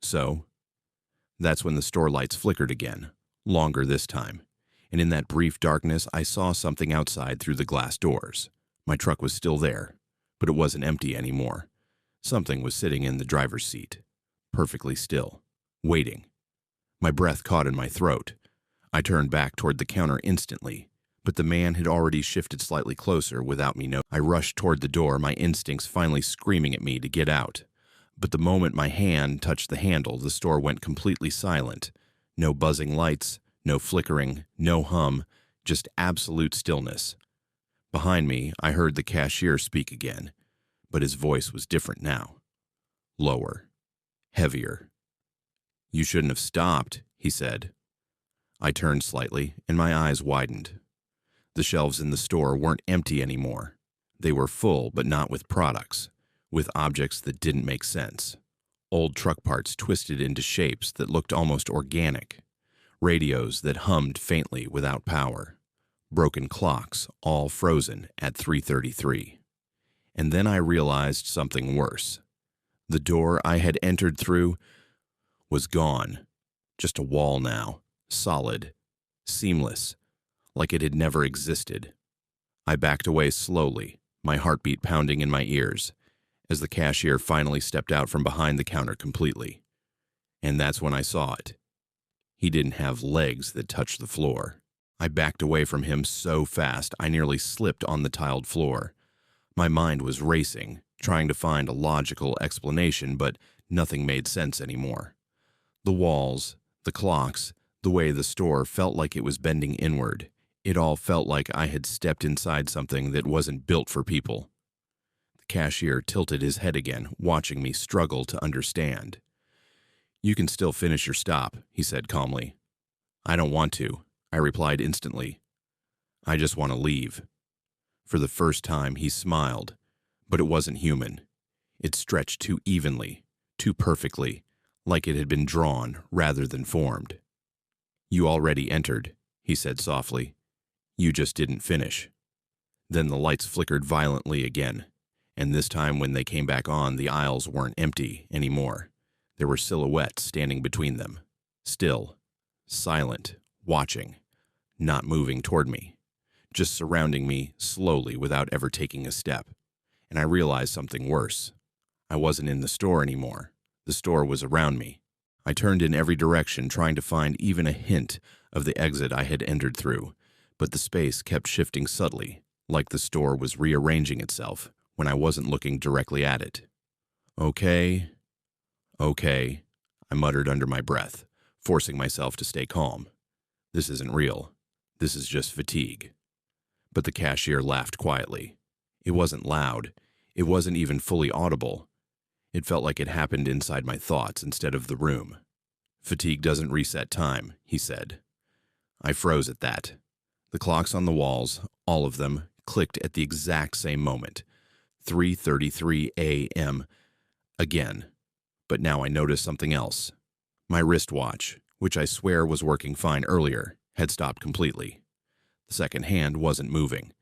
"So?" That's when the store lights flickered again, longer this time, and in that brief darkness I saw something outside through the glass doors. My truck was still there, but it wasn't empty anymore. Something was sitting in the driver's seat, perfectly still, waiting. My breath caught in my throat. I turned back toward the counter instantly, but the man had already shifted slightly closer without me noticing. I rushed toward the door, my instincts finally screaming at me to get out. But the moment my hand touched the handle, the store went completely silent. No buzzing lights, no flickering, no hum, just absolute stillness. Behind me, I heard the cashier speak again, but his voice was different now. Lower, heavier. "You shouldn't have stopped," he said. I turned slightly, and my eyes widened. The shelves in the store weren't empty anymore. They were full, but not with products, with objects that didn't make sense. Old truck parts twisted into shapes that looked almost organic. Radios that hummed faintly without power. Broken clocks, all frozen at 3:33. And then I realized something worse. The door I had entered through was gone. Just a wall now, solid, seamless, like it had never existed. I backed away slowly, my heartbeat pounding in my ears, as the cashier finally stepped out from behind the counter completely. And that's when I saw it. He didn't have legs that touched the floor. I backed away from him so fast I nearly slipped on the tiled floor. My mind was racing, trying to find a logical explanation, but nothing made sense anymore. The walls, the clocks, the way the store felt like it was bending inward. It all felt like I had stepped inside something that wasn't built for people. The cashier tilted his head again, watching me struggle to understand. "You can still finish your stop," he said calmly. "I don't want to," I replied instantly. "I just want to leave." For the first time, he smiled, but it wasn't human. It stretched too evenly, too perfectly, like it had been drawn rather than formed. "You already entered," he said softly. "You just didn't finish." Then the lights flickered violently again, and this time when they came back on, the aisles weren't empty anymore. There were silhouettes standing between them, still, silent, watching, not moving toward me, just surrounding me slowly without ever taking a step. And I realized something worse. I wasn't in the store anymore. The store was around me. I turned in every direction, trying to find even a hint of the exit I had entered through, but the space kept shifting subtly, like the store was rearranging itself when I wasn't looking directly at it. Okay, I muttered under my breath, forcing myself to stay calm. This isn't real. This is just fatigue. But the cashier laughed quietly. It wasn't loud. It wasn't even fully audible. It felt like it happened inside my thoughts instead of the room. "Fatigue doesn't reset time," he said. I froze at that. The clocks on the walls, all of them, clicked at the exact same moment. 3:33 a.m. again. But now I noticed something else. My wristwatch, which I swear was working fine earlier, had stopped completely. The second hand wasn't moving.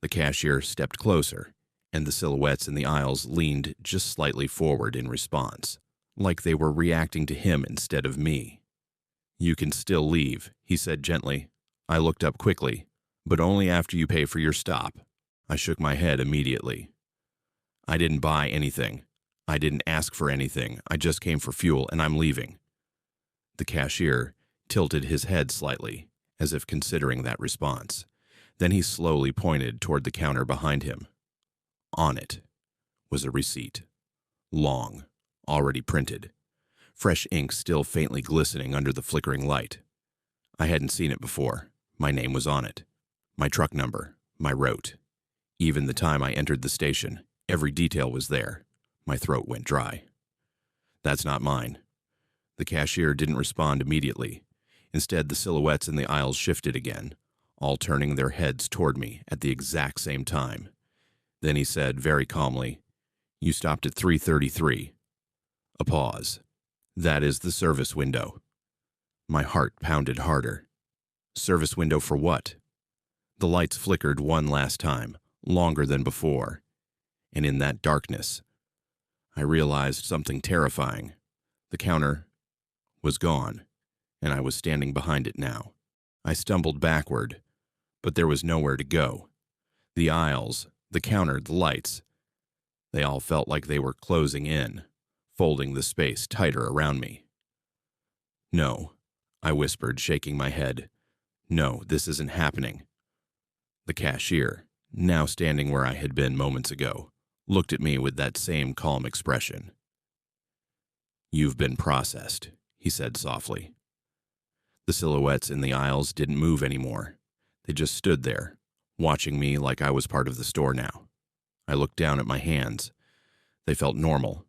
The cashier stepped closer, and the silhouettes in the aisles leaned just slightly forward in response, like they were reacting to him instead of me. "You can still leave," he said gently. I looked up quickly, "but only after you pay for your stop." I shook my head immediately. "I didn't buy anything. I didn't ask for anything. I just came for fuel, and I'm leaving." The cashier tilted his head slightly, as if considering that response. Then he slowly pointed toward the counter behind him. On it was a receipt. Long, already printed. Fresh ink still faintly glistening under the flickering light. I hadn't seen it before. My name was on it. My truck number, my route. Even the time I entered the station, every detail was there. My throat went dry. "That's not mine." The cashier didn't respond immediately. Instead, the silhouettes in the aisles shifted again, all turning their heads toward me at the exact same time. Then he said very calmly, "You stopped at 3:33. A pause. "That is the service window." My heart pounded harder. Service window for what? The lights flickered one last time, longer than before. And in that darkness, I realized something terrifying. The counter was gone, and I was standing behind it now. I stumbled backward, but there was nowhere to go. The aisles, the counter, the lights, they all felt like they were closing in, folding the space tighter around me. "No," I whispered, shaking my head. "No, this isn't happening." The cashier, now standing where I had been moments ago, looked at me with that same calm expression. "You've been processed," he said softly. The silhouettes in the aisles didn't move anymore. They just stood there, watching me like I was part of the store now. I looked down at my hands. They felt normal,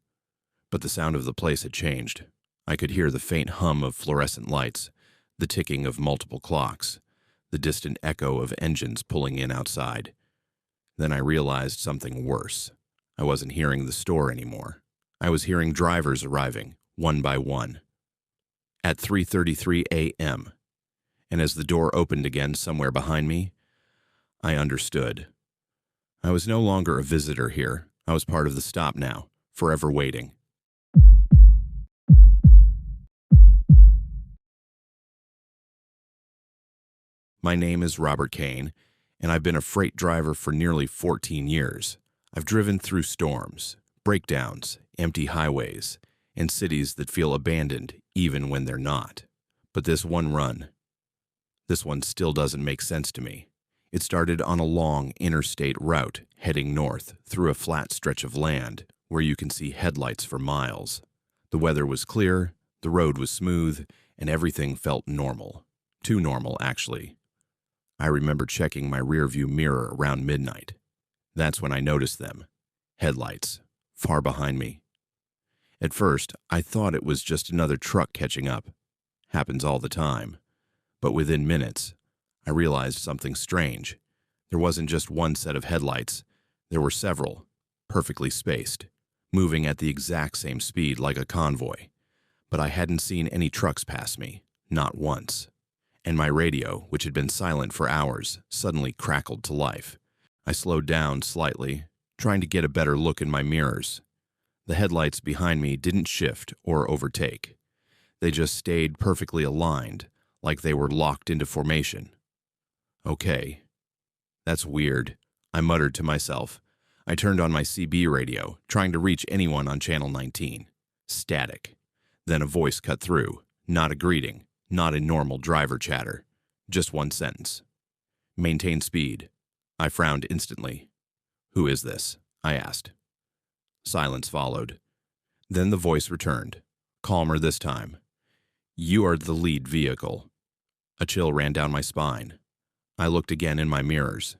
but the sound of the place had changed. I could hear the faint hum of fluorescent lights, the ticking of multiple clocks, the distant echo of engines pulling in outside. Then I realized something worse. I wasn't hearing the store anymore. I was hearing drivers arriving, one by one. At 3:33 a.m., and as the door opened again somewhere behind me, I understood. I was no longer a visitor here. I was part of the stop now, forever waiting. My name is Robert Kane, and I've been a freight driver for nearly 14 years. I've driven through storms, breakdowns, empty highways, and cities that feel abandoned even when they're not. But this one still doesn't make sense to me. It started on a long interstate route heading north through a flat stretch of land where you can see headlights for miles. The weather was clear, the road was smooth, and everything felt normal. Too normal, actually. I remember checking my rearview mirror around midnight. That's when I noticed them. Headlights, far behind me. At first, I thought it was just another truck catching up. Happens all the time. But within minutes, I realized something strange. There wasn't just one set of headlights. There were several, perfectly spaced, moving at the exact same speed like a convoy. But I hadn't seen any trucks pass me, not once. And my radio, which had been silent for hours, suddenly crackled to life. I slowed down slightly, trying to get a better look in my mirrors. The headlights behind me didn't shift or overtake. They just stayed perfectly aligned, like they were locked into formation. Okay. That's weird, I muttered to myself. I turned on my CB radio, trying to reach anyone on Channel 19. Static. Then a voice cut through, not a greeting, not a normal driver chatter. Just one sentence. Maintain speed. I frowned instantly. Who is this? I asked. Silence followed. Then the voice returned, calmer this time. You are the lead vehicle. A chill ran down my spine. I looked again in my mirrors.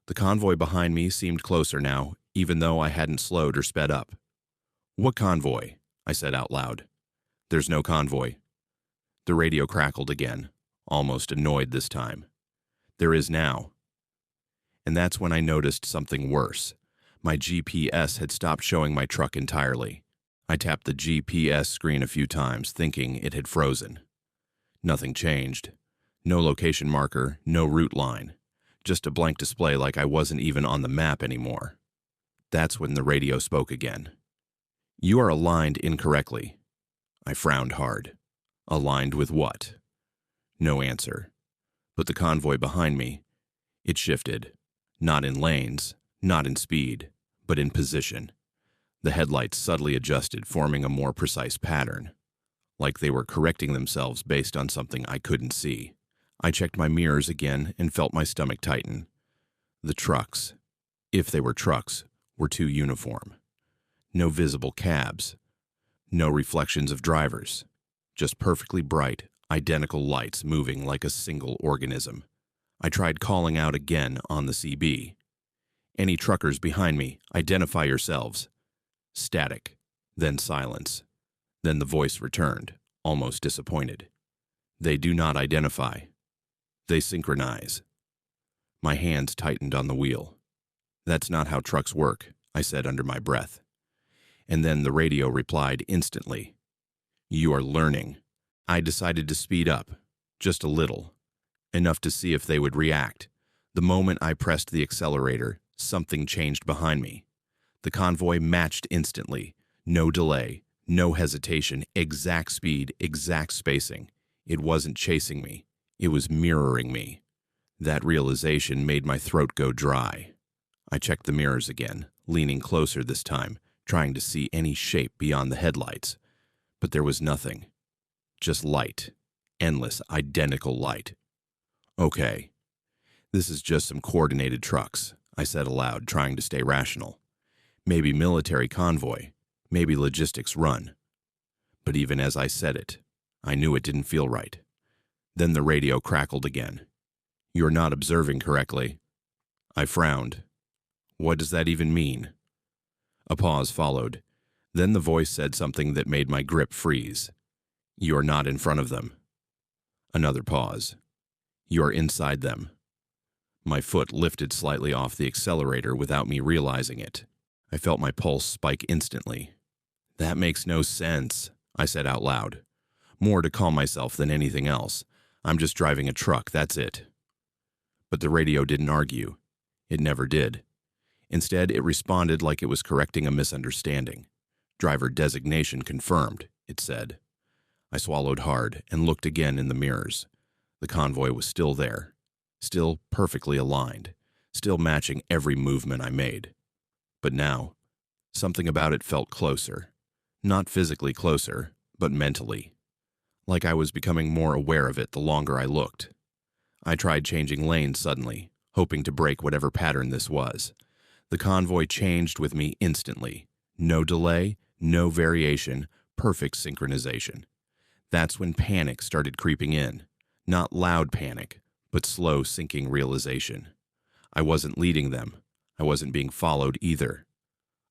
The convoy behind me seemed closer now, even though I hadn't slowed or sped up. What convoy? I said out loud. There's no convoy. The radio crackled again, almost annoyed this time. There is now. And that's when I noticed something worse. My GPS had stopped showing my truck entirely. I tapped the GPS screen a few times, thinking it had frozen. Nothing changed. No location marker, no route line. Just a blank display like I wasn't even on the map anymore. That's when the radio spoke again. You are aligned incorrectly. I frowned hard. Aligned with what? No answer. But the convoy behind me, it shifted. Not in lanes, not in speed, but in position. The headlights subtly adjusted, forming a more precise pattern. Like they were correcting themselves based on something I couldn't see. I checked my mirrors again and felt my stomach tighten. The trucks, if they were trucks, were too uniform. No visible cabs. No reflections of drivers. Just perfectly bright, identical lights moving like a single organism. I tried calling out again on the CB. Any truckers behind me, identify yourselves. Static. Then silence. Then the voice returned, almost disappointed. They do not identify. They synchronize. My hands tightened on the wheel. That's not how trucks work, I said under my breath. And then the radio replied instantly. You are learning. I decided to speed up, just a little. Enough to see if they would react. The moment I pressed the accelerator, something changed behind me. The convoy matched instantly. No delay, no hesitation, exact speed, exact spacing. It wasn't chasing me. It was mirroring me. That realization made my throat go dry. I checked the mirrors again, leaning closer this time, trying to see any shape beyond the headlights. But there was nothing. Just light. Endless, identical light. Okay. This is just some coordinated trucks, I said aloud, trying to stay rational. Maybe military convoy. Maybe logistics run. But even as I said it, I knew it didn't feel right. Then the radio crackled again. You're not observing correctly. I frowned. What does that even mean? A pause followed. Then the voice said something that made my grip freeze. You're not in front of them. Another pause. You're inside them. My foot lifted slightly off the accelerator without me realizing it. I felt my pulse spike instantly. That makes no sense, I said out loud. More to calm myself than anything else. I'm just driving a truck, that's it. But the radio didn't argue. It never did. Instead, it responded like it was correcting a misunderstanding. Driver designation confirmed, it said. I swallowed hard and looked again in the mirrors. The convoy was still there, still perfectly aligned, still matching every movement I made. But now, something about it felt closer. Not physically closer, but mentally. Like I was becoming more aware of it the longer I looked. I tried changing lanes suddenly, hoping to break whatever pattern this was. The convoy changed with me instantly. No delay, no variation, perfect synchronization. That's when panic started creeping in. Not loud panic, but slow sinking realization. I wasn't leading them. I wasn't being followed either.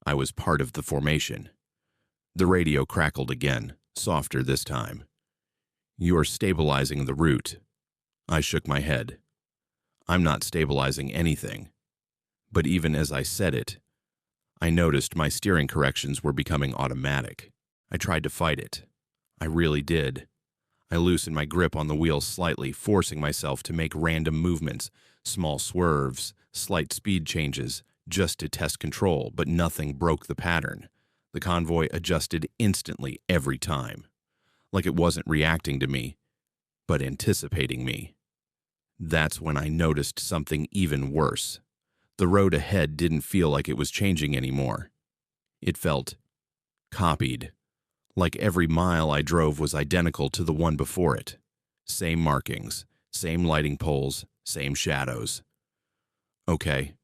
I was part of the formation. The radio crackled again, softer this time. You are stabilizing the route. I shook my head. I'm not stabilizing anything. But even as I said it, I noticed my steering corrections were becoming automatic. I tried to fight it. I really did. I loosened my grip on the wheel slightly, forcing myself to make random movements, small swerves, slight speed changes, just to test control, but nothing broke the pattern. The convoy adjusted instantly every time, like it wasn't reacting to me, but anticipating me. That's when I noticed something even worse. The road ahead didn't feel like it was changing anymore. It felt copied, like every mile I drove was identical to the one before it. Same markings, same lighting poles, same shadows. Okay,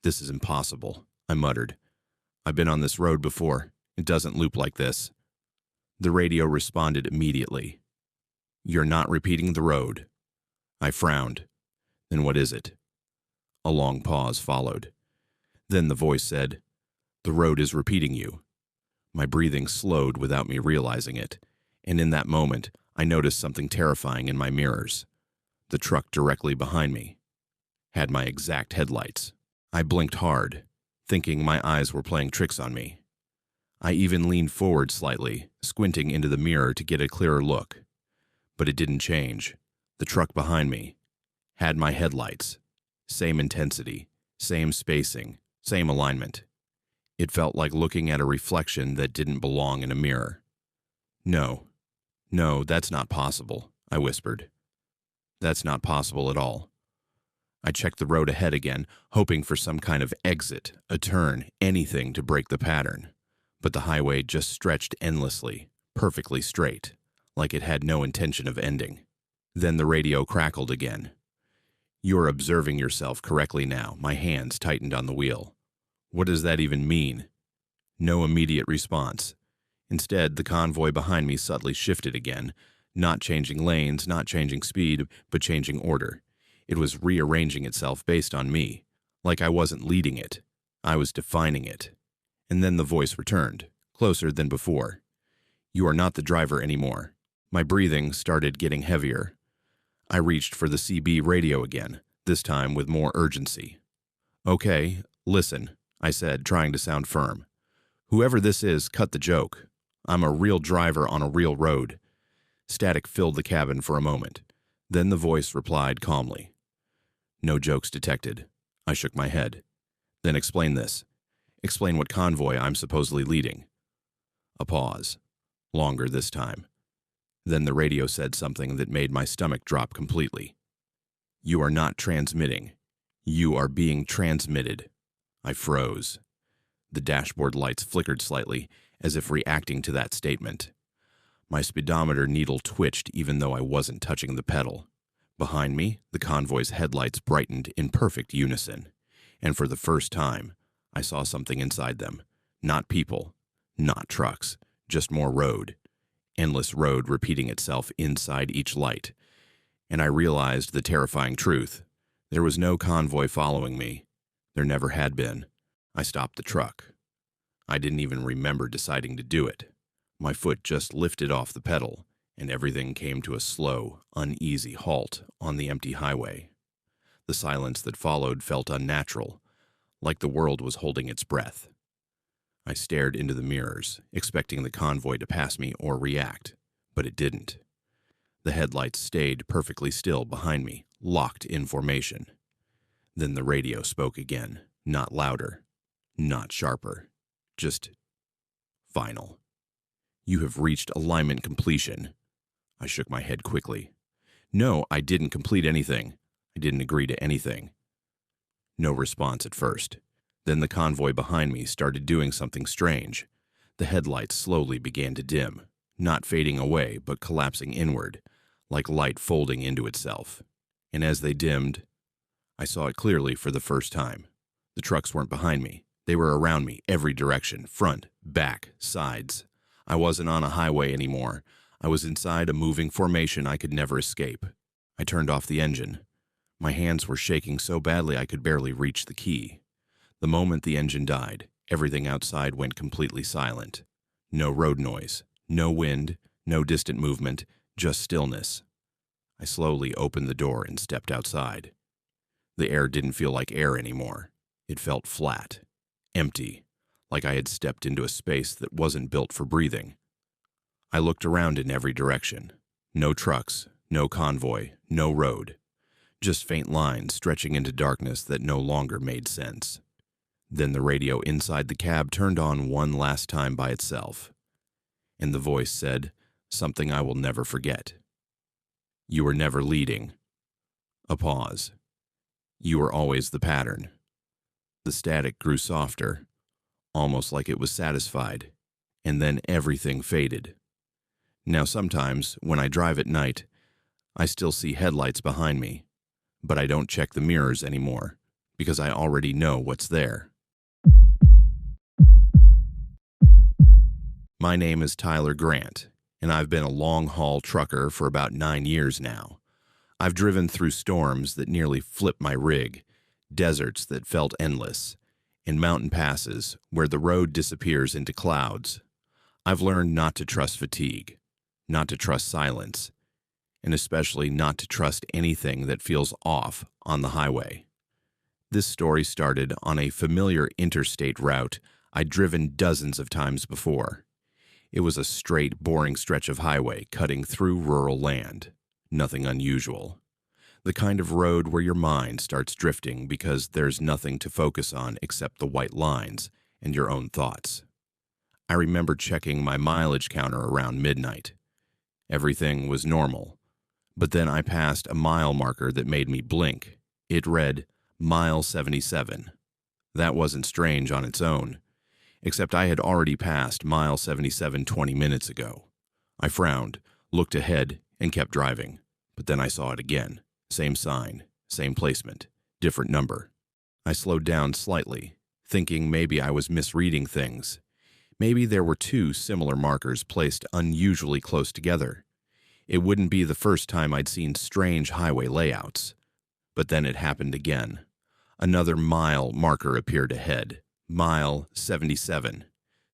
this is impossible, I muttered. I've been on this road before. It doesn't loop like this. The radio responded immediately. You're not repeating the road. I frowned. Then what is it? A long pause followed. Then the voice said, The road is repeating you. My breathing slowed without me realizing it, and in that moment, I noticed something terrifying in my mirrors. The truck directly behind me had my exact headlights. I blinked hard, thinking my eyes were playing tricks on me. I even leaned forward slightly, squinting into the mirror to get a clearer look. But it didn't change. The truck behind me had my headlights. Same intensity, same spacing, same alignment. It felt like looking at a reflection that didn't belong in a mirror. No, that's not possible, I whispered. That's not possible at all. I checked the road ahead again, hoping for some kind of exit, a turn, anything to break the pattern. But the highway just stretched endlessly, perfectly straight, like it had no intention of ending. Then the radio crackled again. You're observing yourself correctly now. My hands tightened on the wheel. What does that even mean? No immediate response. Instead, the convoy behind me subtly shifted again, not changing lanes, not changing speed, but changing order. It was rearranging itself based on me, like I wasn't leading it. I was defining it. And then the voice returned, closer than before. You are not the driver anymore. My breathing started getting heavier. I reached for the CB radio again, this time with more urgency. Okay, listen, I said, trying to sound firm. Whoever this is, cut the joke. I'm a real driver on a real road. Static filled the cabin for a moment. Then the voice replied calmly. No jokes detected. I shook my head. Then explain this. Explain what convoy I'm supposedly leading. A pause. Longer this time. Then the radio said something that made my stomach drop completely. You are not transmitting. You are being transmitted. I froze. The dashboard lights flickered slightly, as if reacting to that statement. My speedometer needle twitched even though I wasn't touching the pedal. Behind me, the convoy's headlights brightened in perfect unison. And for the first time, I saw something inside them. Not people, not trucks, just more road. Endless road repeating itself inside each light. And I realized the terrifying truth. There was no convoy following me. There never had been. I stopped the truck. I didn't even remember deciding to do it. My foot just lifted off the pedal, and everything came to a slow, uneasy halt on the empty highway. The silence that followed felt unnatural, like the world was holding its breath. I stared into the mirrors, expecting the convoy to pass me or react, but it didn't. The headlights stayed perfectly still behind me, locked in formation. Then the radio spoke again, not louder, not sharper, just final. You have reached alignment completion. I shook my head quickly. No, I didn't complete anything. I didn't agree to anything. No response at first. Then the convoy behind me started doing something strange. The headlights slowly began to dim, not fading away, but collapsing inward, like light folding into itself. And as they dimmed, I saw it clearly for the first time. The trucks weren't behind me. They were around me, every direction, front, back, sides. I wasn't on a highway anymore. I was inside a moving formation I could never escape. I turned off the engine. My hands were shaking so badly I could barely reach the key. The moment the engine died, everything outside went completely silent. No road noise, no wind, no distant movement, just stillness. I slowly opened the door and stepped outside. The air didn't feel like air anymore. It felt flat, empty, like I had stepped into a space that wasn't built for breathing. I looked around in every direction. No trucks, no convoy, no road. Just faint lines stretching into darkness that no longer made sense. Then the radio inside the cab turned on one last time by itself, and the voice said something I will never forget. "You were never leading." A pause. "You were always the pattern." The static grew softer, almost like it was satisfied, and then everything faded. Now sometimes, when I drive at night, I still see headlights behind me, but I don't check the mirrors anymore, because I already know what's there. My name is Tyler Grant, and I've been a long-haul trucker for about 9 years now. I've driven through storms that nearly flipped my rig, deserts that felt endless, and mountain passes where the road disappears into clouds. I've learned not to trust fatigue, not to trust silence, and especially not to trust anything that feels off on the highway. This story started on a familiar interstate route I'd driven dozens of times before. It was a straight, boring stretch of highway cutting through rural land. Nothing unusual. The kind of road where your mind starts drifting because there's nothing to focus on except the white lines and your own thoughts. I remember checking my mileage counter around midnight. Everything was normal, but then I passed a mile marker that made me blink. It read, Mile 77. That wasn't strange on its own, except I had already passed Mile 77 20 minutes ago. I frowned, looked ahead, and kept driving. But then I saw it again. Same sign, same placement, different number. I slowed down slightly, thinking maybe I was misreading things. Maybe there were two similar markers placed unusually close together. It wouldn't be the first time I'd seen strange highway layouts. But then it happened again. Another mile marker appeared ahead. Mile 77.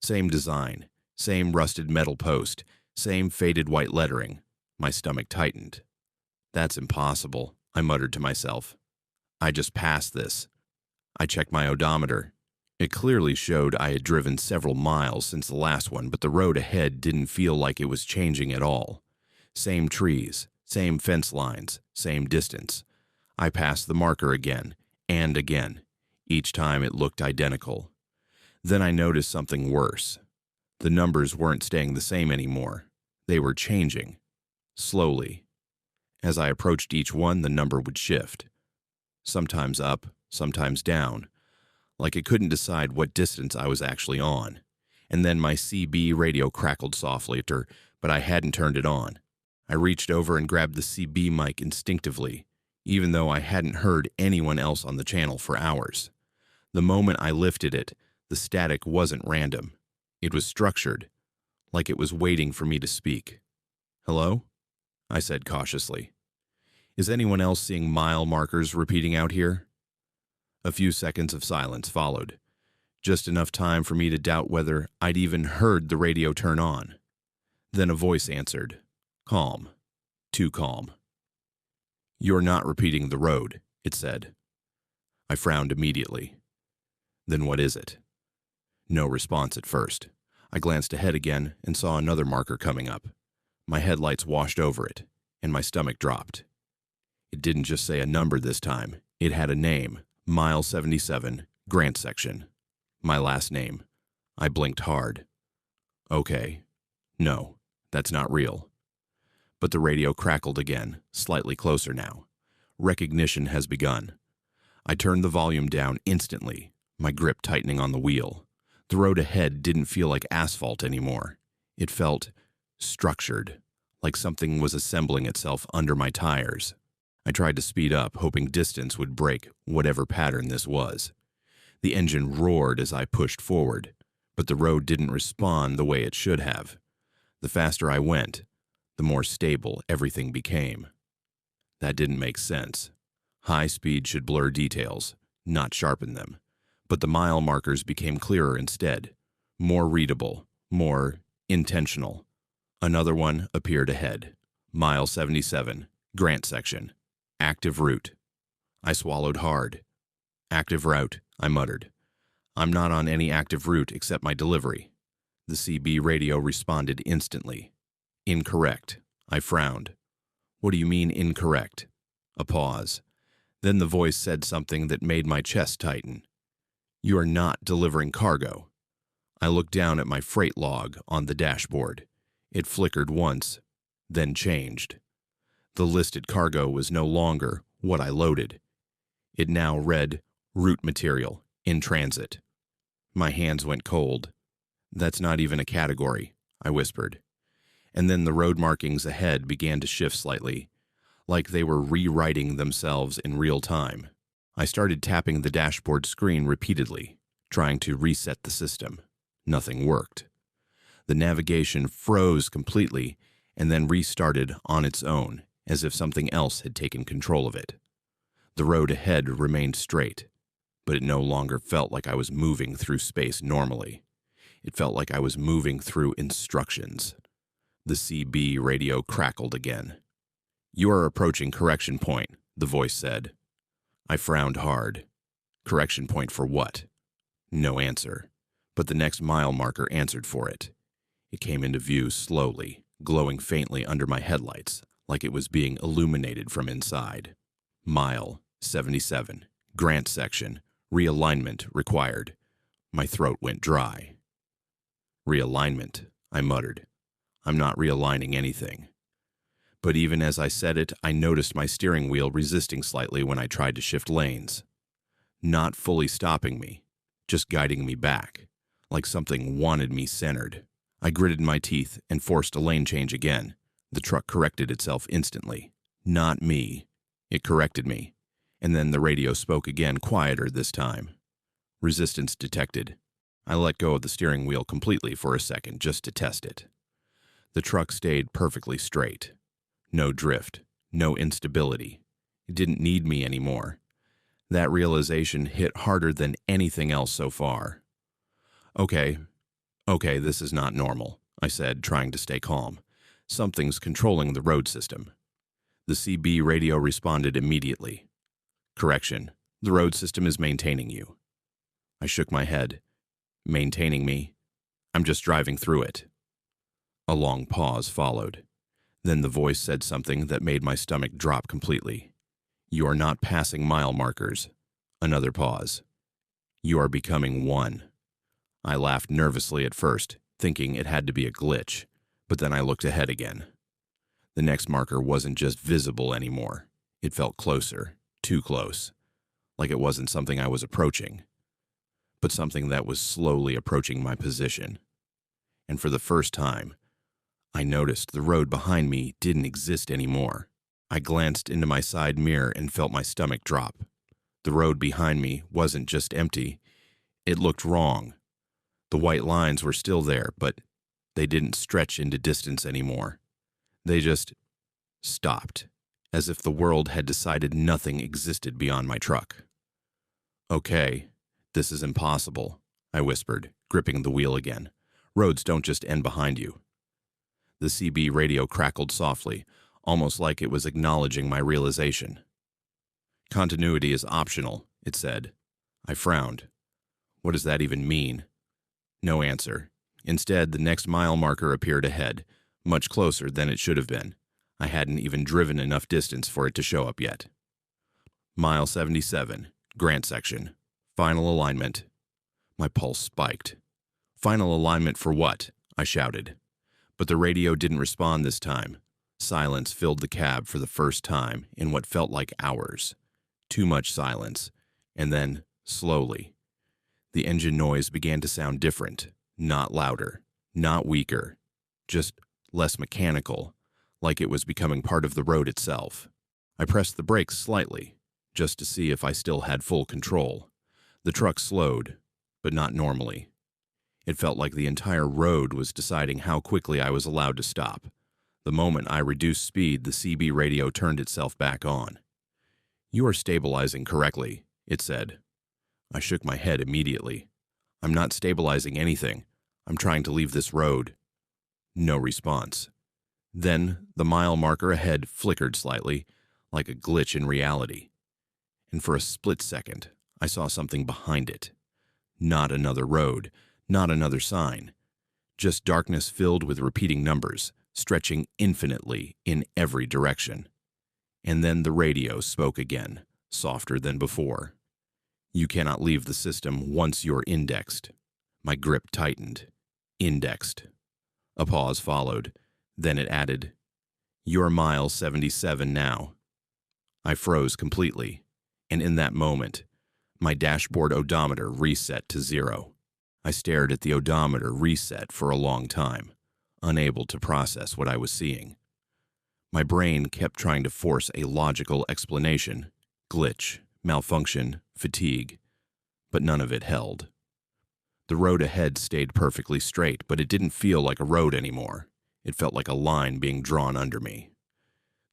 Same design, same rusted metal post, same faded white lettering. My stomach tightened. That's impossible, I muttered to myself. I just passed this. I checked my odometer. It clearly showed I had driven several miles since the last one, but the road ahead didn't feel like it was changing at all. Same trees, same fence lines, same distance. I passed the marker again, and again. Each time it looked identical. Then I noticed something worse. The numbers weren't staying the same anymore. They were changing. Slowly. As I approached each one, the number would shift. Sometimes up, sometimes down. Like it couldn't decide what distance I was actually on. And then my CB radio crackled softly, but I hadn't turned it on. I reached over and grabbed the CB mic instinctively, even though I hadn't heard anyone else on the channel for hours. The moment I lifted it, the static wasn't random. It was structured, like it was waiting for me to speak. "Hello?" I said cautiously. "Is anyone else seeing mile markers repeating out here?" A few seconds of silence followed, just enough time for me to doubt whether I'd even heard the radio turn on. Then a voice answered. Calm. Too calm. "You're not repeating the road," it said. I frowned immediately. Then what is it? No response at first. I glanced ahead again and saw another marker coming up. My headlights washed over it, and my stomach dropped. It didn't just say a number this time. It had a name, Mile 77, Grant Section. My last name. I blinked hard. Okay. No, that's not real. But the radio crackled again, slightly closer now. Recognition has begun. I turned the volume down instantly, my grip tightening on the wheel. The road ahead didn't feel like asphalt anymore. It felt structured, like something was assembling itself under my tires. I tried to speed up, hoping distance would break whatever pattern this was. The engine roared as I pushed forward, but the road didn't respond the way it should have. The faster I went, the more stable everything became. That didn't make sense. High speed should blur details, not sharpen them. But the mile markers became clearer instead, more readable, more intentional. Another one appeared ahead. Mile 77, Grant Section. Active route. I swallowed hard. Active route, I muttered. I'm not on any active route except my delivery. The CB radio responded instantly. Incorrect. I frowned. What do you mean incorrect? A pause. Then the voice said something that made my chest tighten. You are not delivering cargo. I looked down at my freight log on the dashboard. It flickered once, then changed. The listed cargo was no longer what I loaded. It now read, route material, in transit. My hands went cold. That's not even a category, I whispered. And then the road markings ahead began to shift slightly, like they were rewriting themselves in real time. I started tapping the dashboard screen repeatedly, trying to reset the system. Nothing worked. The navigation froze completely and then restarted on its own, as if something else had taken control of it. The road ahead remained straight, but it no longer felt like I was moving through space normally. It felt like I was moving through instructions. The CB radio crackled again. You are approaching correction point, the voice said. I frowned hard. Correction point for what? No answer, but the next mile marker answered for it. It came into view slowly, glowing faintly under my headlights, like it was being illuminated from inside. Mile 77, Grant section, realignment required. My throat went dry. Realignment, I muttered. I'm not realigning anything. But even as I said it, I noticed my steering wheel resisting slightly when I tried to shift lanes. Not fully stopping me, just guiding me back, like something wanted me centered. I gritted my teeth and forced a lane change again. The truck corrected itself instantly. Not me. It corrected me. And then the radio spoke again, quieter this time. Resistance detected. I let go of the steering wheel completely for a second just to test it. The truck stayed perfectly straight. No drift, no instability. It didn't need me anymore. That realization hit harder than anything else so far. Okay, this is not normal, I said, trying to stay calm. Something's controlling the road system. The CB radio responded immediately. Correction, the road system is maintaining you. I shook my head. Maintaining me? I'm just driving through it. A long pause followed. Then the voice said something that made my stomach drop completely. You are not passing mile markers. Another pause. You are becoming one. I laughed nervously at first, thinking it had to be a glitch, but then I looked ahead again. The next marker wasn't just visible anymore. It felt closer, too close, like it wasn't something I was approaching, but something that was slowly approaching my position. And for the first time, I noticed the road behind me didn't exist anymore. I glanced into my side mirror and felt my stomach drop. The road behind me wasn't just empty. It looked wrong. The white lines were still there, but they didn't stretch into distance anymore. They just stopped, as if the world had decided nothing existed beyond my truck. Okay, this is impossible, I whispered, gripping the wheel again. Roads don't just end behind you. The CB radio crackled softly, almost like it was acknowledging my realization. Continuity is optional, it said. I frowned. What does that even mean? No answer. Instead, the next mile marker appeared ahead, much closer than it should have been. I hadn't even driven enough distance for it to show up yet. Mile 77, Grant section. Final alignment. My pulse spiked. Final alignment for what? I shouted. But the radio didn't respond this time. Silence filled the cab for the first time in what felt like hours. Too much silence. And then, slowly, the engine noise began to sound different. Not louder, not weaker, just less mechanical, like it was becoming part of the road itself. I pressed the brakes slightly, just to see if I still had full control. The truck slowed, but not normally. It felt like the entire road was deciding how quickly I was allowed to stop. The moment I reduced speed, the CB radio turned itself back on. You are stabilizing correctly, it said. I shook my head immediately. I'm not stabilizing anything. I'm trying to leave this road. No response. Then the mile marker ahead flickered slightly, like a glitch in reality. And for a split second, I saw something behind it. Not another road, not another sign. Just darkness filled with repeating numbers, stretching infinitely in every direction. And then the radio spoke again, softer than before. You cannot leave the system once you're indexed. My grip tightened. Indexed. A pause followed. Then it added, "You're mile 77 now." I froze completely, and in that moment, my dashboard odometer reset to 0. I stared at the odometer reset for a long time, unable to process what I was seeing. My brain kept trying to force a logical explanation, glitch, malfunction, fatigue, but none of it held. The road ahead stayed perfectly straight, but it didn't feel like a road anymore. It felt like a line being drawn under me.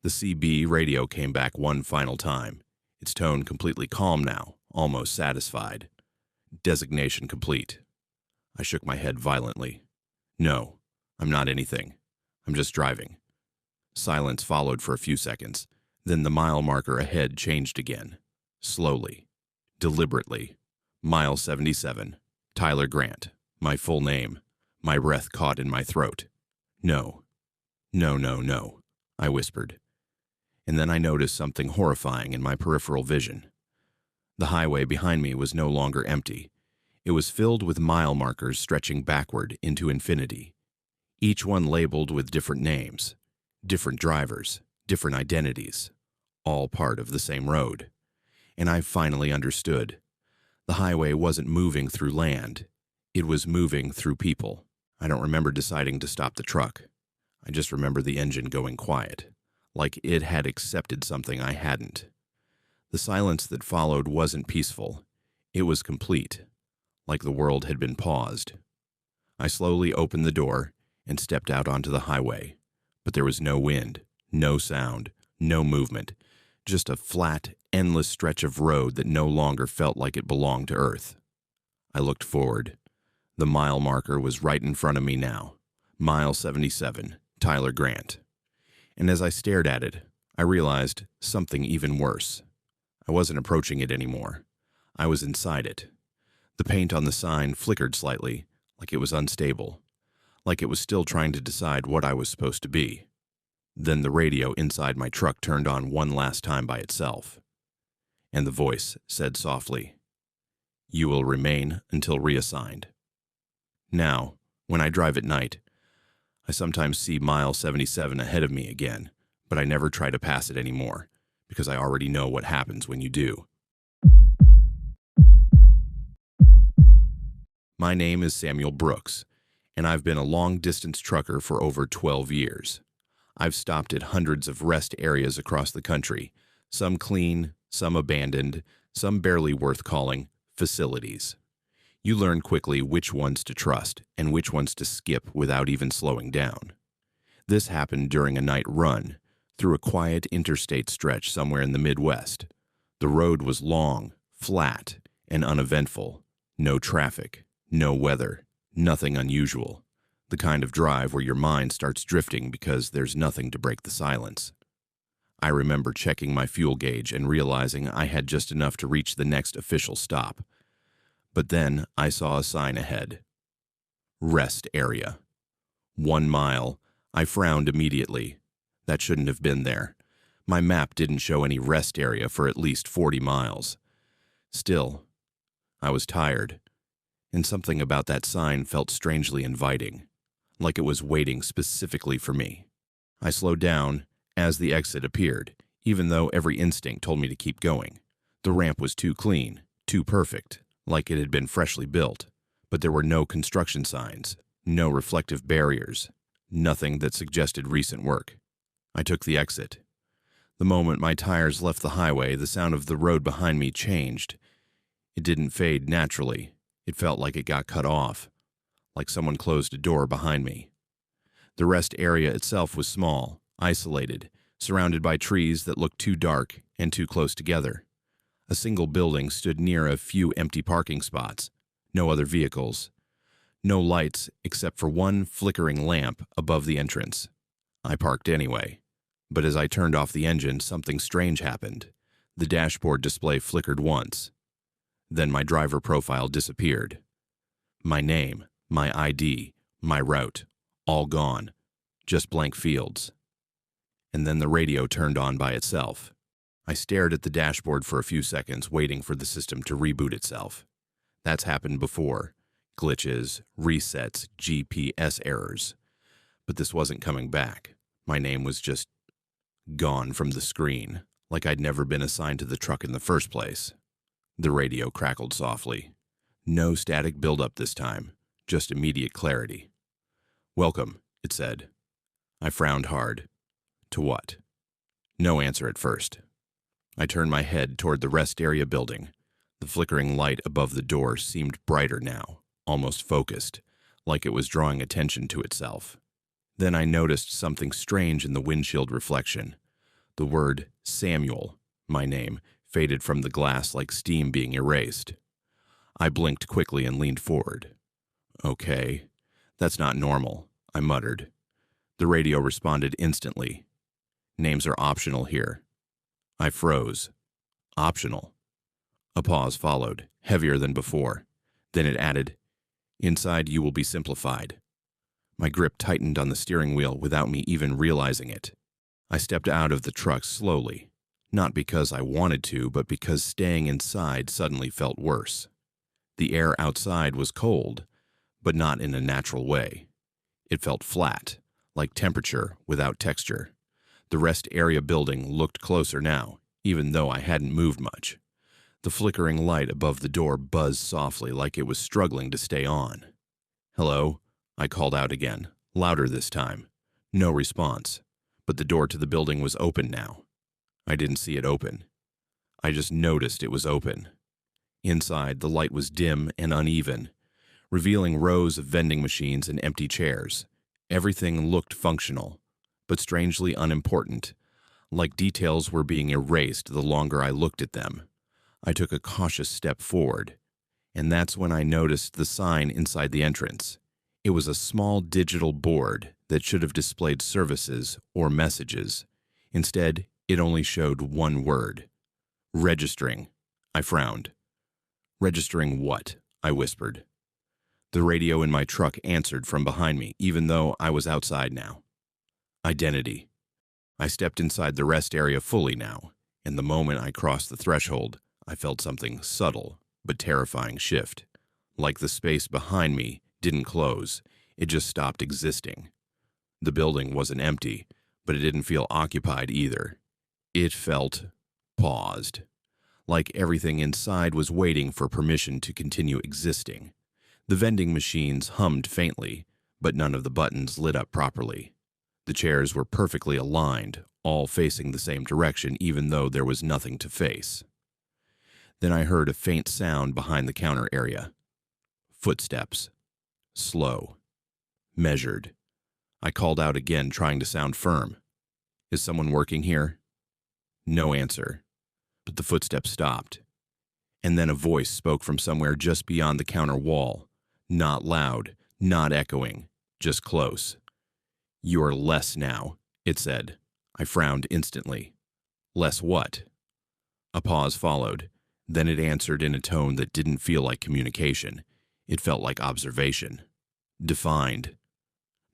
The CB radio came back one final time, its tone completely calm now, almost satisfied. Designation complete. I shook my head violently. No, I'm not anything. I'm just driving. Silence followed for a few seconds. Then the mile marker ahead changed again. Slowly. Deliberately. Mile 77. Tyler Grant. My full name. My breath caught in my throat. No. No, no, no, I whispered. And then I noticed something horrifying in my peripheral vision. The highway behind me was no longer empty. It was filled with mile markers stretching backward into infinity, each one labeled with different names, different drivers, different identities, all part of the same road. And I finally understood. The highway wasn't moving through land. It was moving through people. I don't remember deciding to stop the truck. I just remember the engine going quiet, like it had accepted something I hadn't. The silence that followed wasn't peaceful. It was complete, like the world had been paused. I slowly opened the door and stepped out onto the highway, but there was no wind, no sound, no movement, just a flat, endless stretch of road that no longer felt like it belonged to Earth. I looked forward. The mile marker was right in front of me now. Mile 77, Tyler Grant. And as I stared at it, I realized something even worse. I wasn't approaching it anymore. I was inside it. The paint on the sign flickered slightly, like it was unstable, like it was still trying to decide what I was supposed to be. Then the radio inside my truck turned on one last time by itself. And the voice said softly, "You will remain until reassigned." Now, when I drive at night, I sometimes see mile 77 ahead of me again, but I never try to pass it anymore, because I already know what happens when you do. My name is Samuel Brooks, and I've been a long-distance trucker for over 12 years. I've stopped at hundreds of rest areas across the country, some clean, some abandoned, some barely worth calling facilities. You learn quickly which ones to trust and which ones to skip without even slowing down. This happened during a night run through a quiet interstate stretch somewhere in the Midwest. The road was long, flat, and uneventful. No traffic, no weather, nothing unusual. The kind of drive where your mind starts drifting because there's nothing to break the silence. I remember checking my fuel gauge and realizing I had just enough to reach the next official stop. But then I saw a sign ahead. Rest area. 1 mile. I frowned immediately. That shouldn't have been there. My map didn't show any rest area for at least 40 miles. Still, I was tired, and something about that sign felt strangely inviting, like it was waiting specifically for me. I slowed down as the exit appeared, even though every instinct told me to keep going. The ramp was too clean, too perfect, like it had been freshly built, but there were no construction signs, no reflective barriers, nothing that suggested recent work. I took the exit. The moment my tires left the highway, the sound of the road behind me changed. It didn't fade naturally. It felt like it got cut off, like someone closed a door behind me. The rest area itself was small, isolated, surrounded by trees that looked too dark and too close together. A single building stood near a few empty parking spots. No other vehicles. No lights except for one flickering lamp above the entrance. I parked anyway. But as I turned off the engine, something strange happened. The dashboard display flickered once. Then my driver profile disappeared. My name, my ID, my route, all gone. Just blank fields. And then the radio turned on by itself. I stared at the dashboard for a few seconds, waiting for the system to reboot itself. That's happened before. Glitches, resets, GPS errors. But this wasn't coming back. My name was just gone from the screen, like I'd never been assigned to the truck in the first place. The radio crackled softly. No static buildup this time, just immediate clarity. "Welcome," it said. I frowned hard. To what? No answer at first. I turned my head toward the rest area building. The flickering light above the door seemed brighter now, almost focused, like it was drawing attention to itself. Then I noticed something strange in the windshield reflection. The word Samuel, my name, faded from the glass like steam being erased. I blinked quickly and leaned forward. "Okay, that's not normal," I muttered. The radio responded instantly. "Names are optional here." I froze. Optional. A pause followed, heavier than before. Then it added, "Inside you will be simplified." My grip tightened on the steering wheel without me even realizing it. I stepped out of the truck slowly, not because I wanted to, but because staying inside suddenly felt worse. The air outside was cold, but not in a natural way. It felt flat, like temperature without texture. The rest area building looked closer now, even though I hadn't moved much. The flickering light above the door buzzed softly like it was struggling to stay on. "Hello?" I called out again, louder this time. No response, but the door to the building was open now. I didn't see it open. I just noticed it was open. Inside, the light was dim and uneven, revealing rows of vending machines and empty chairs. Everything looked functional, but strangely unimportant, like details were being erased the longer I looked at them. I took a cautious step forward, and that's when I noticed the sign inside the entrance. It was a small digital board that should have displayed services or messages. Instead, it only showed one word. "Registering." I frowned. "Registering what?" I whispered. The radio in my truck answered from behind me, even though I was outside now. "Identity." I stepped inside the rest area fully now, and the moment I crossed the threshold, I felt something subtle but terrifying shift. Like the space behind me didn't close, it just stopped existing. The building wasn't empty, but it didn't feel occupied either. It felt paused, like everything inside was waiting for permission to continue existing. The vending machines hummed faintly, but none of the buttons lit up properly. The chairs were perfectly aligned, all facing the same direction, even though there was nothing to face. Then I heard a faint sound behind the counter area. Footsteps. Slow. Measured. I called out again, trying to sound firm. "Is someone working here?" No answer. But the footsteps stopped. And then a voice spoke from somewhere just beyond the counter wall. Not loud, not echoing, just close. "You are less now," it said. I frowned instantly. "Less what?" A pause followed. Then it answered in a tone that didn't feel like communication. It felt like observation. "Defined."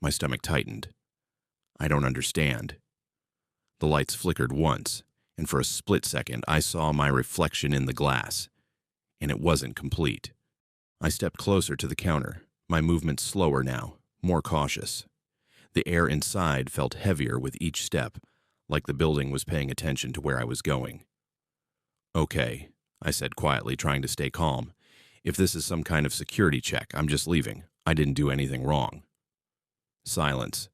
My stomach tightened. "I don't understand." The lights flickered once, and for a split second I saw my reflection in the glass. And it wasn't complete. I stepped closer to the counter, my movements slower now, more cautious. The air inside felt heavier with each step, like the building was paying attention to where I was going. "Okay," I said quietly, trying to stay calm. "If this is some kind of security check, I'm just leaving. I didn't do anything wrong." Silence.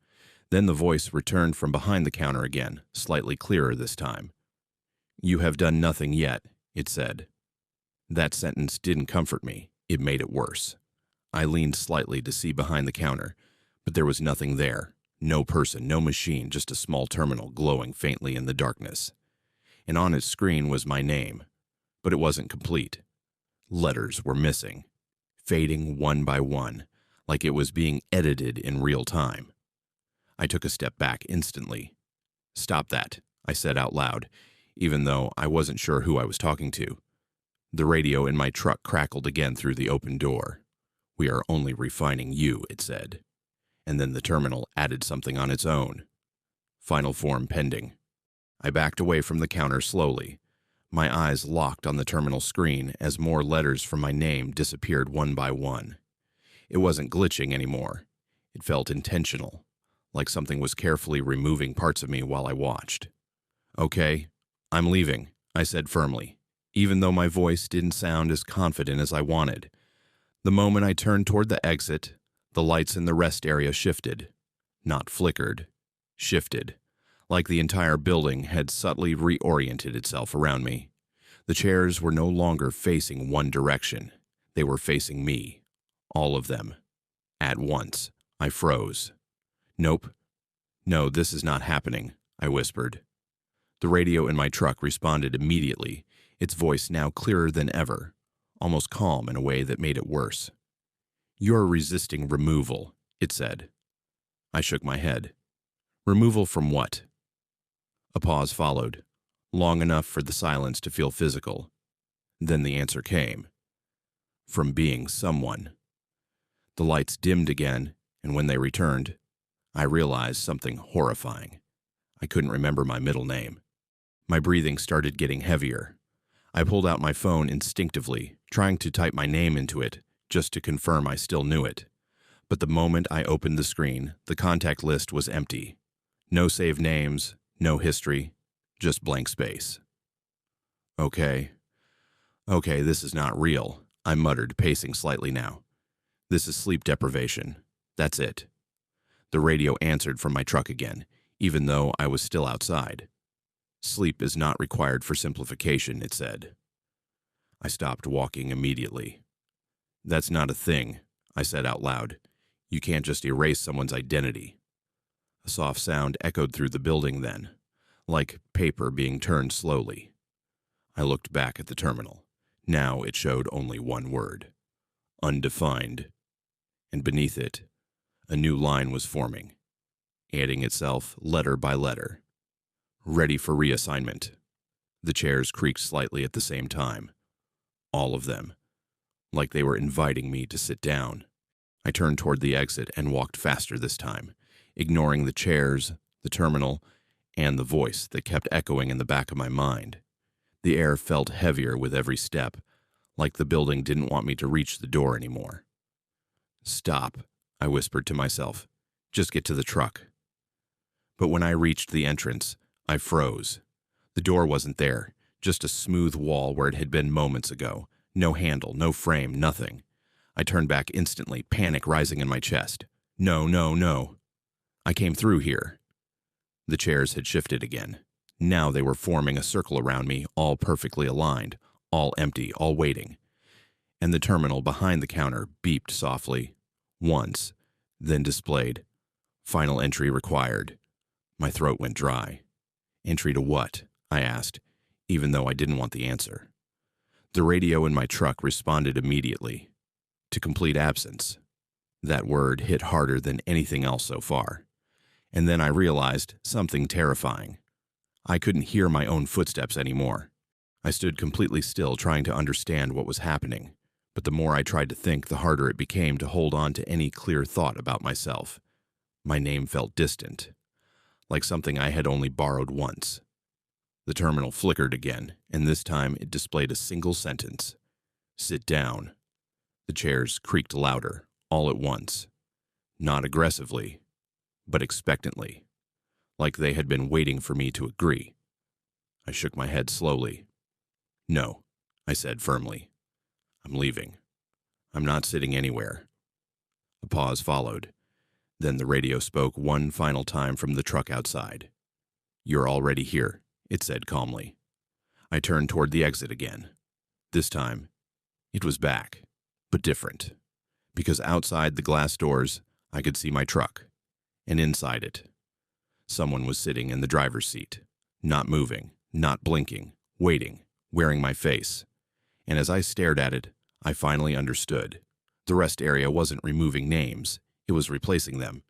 Then the voice returned from behind the counter again, slightly clearer this time. "You have done nothing yet," it said. That sentence didn't comfort me. It made it worse. I leaned slightly to see behind the counter, but there was nothing there. No person, no machine, just a small terminal glowing faintly in the darkness. And on its screen was my name, but it wasn't complete. Letters were missing, fading one by one, like it was being edited in real time. I took a step back instantly. "Stop that," I said out loud, even though I wasn't sure who I was talking to. The radio in my truck crackled again through the open door. "We are only refining you," it said. And then the terminal added something on its own. "Final form pending." I backed away from the counter slowly. My eyes locked on the terminal screen as more letters from my name disappeared one by one. It wasn't glitching anymore. It felt intentional, like something was carefully removing parts of me while I watched. "Okay, I'm leaving," I said firmly, even though my voice didn't sound as confident as I wanted. The moment I turned toward the exit, the lights in the rest area shifted. Not flickered, shifted, like the entire building had subtly reoriented itself around me. The chairs were no longer facing one direction. They were facing me. All of them. At once. I froze. "Nope. No, this is not happening," I whispered. The radio in my truck responded immediately, its voice now clearer than ever, almost calm in a way that made it worse. "You're resisting removal," it said. I shook my head. "Removal from what?" A pause followed, long enough for the silence to feel physical. Then the answer came. "From being someone." The lights dimmed again, and when they returned, I realized something horrifying. I couldn't remember my middle name. My breathing started getting heavier. I pulled out my phone instinctively, trying to type my name into it, just to confirm I still knew it. But the moment I opened the screen, the contact list was empty. No saved names, no history, just blank space. Okay, this is not real," I muttered, pacing slightly now. "This is sleep deprivation. That's it." The radio answered from my truck again, even though I was still outside. "Sleep is not required for simplification," it said. I stopped walking immediately. "That's not a thing," I said out loud. "You can't just erase someone's identity." A soft sound echoed through the building then, like paper being turned slowly. I looked back at the terminal. Now it showed only one word. Undefined. And beneath it, a new line was forming, adding itself letter by letter. Ready for reassignment. The chairs creaked slightly at the same time. All of them. Like they were inviting me to sit down. I turned toward the exit and walked faster this time, ignoring the chairs, the terminal, and the voice that kept echoing in the back of my mind. The air felt heavier with every step, like the building didn't want me to reach the door anymore. "Stop," I whispered to myself. "Just get to the truck." But when I reached the entrance, I froze. The door wasn't there, just a smooth wall where it had been moments ago. No handle, no frame, nothing. I turned back instantly, panic rising in my chest. No, no, no. I came through here. The chairs had shifted again. Now they were forming a circle around me, all perfectly aligned, all empty, all waiting. And the terminal behind the counter beeped softly, once, then displayed, "Final entry required." My throat went dry. "Entry to what?" I asked, even though I didn't want the answer. The radio in my truck responded immediately. To complete absence. That word hit harder than anything else so far. And then I realized something terrifying. I couldn't hear my own footsteps anymore. I stood completely still, trying to understand what was happening. But the more I tried to think, the harder it became to hold on to any clear thought about myself. My name felt distant, like something I had only borrowed once. The terminal flickered again, and this time it displayed a single sentence. "Sit down." The chairs creaked louder, all at once. Not aggressively, but expectantly, like they had been waiting for me to agree. I shook my head slowly. "No," I said firmly. "I'm leaving. I'm not sitting anywhere." A pause followed. Then the radio spoke one final time from the truck outside. "You're already here," it said calmly. I turned toward the exit again. This time, it was back, but different. Because outside the glass doors, I could see my truck, and inside it, someone was sitting in the driver's seat, not moving, not blinking, waiting, wearing my face. And as I stared at it, I finally understood. The rest area wasn't removing names, it was replacing them,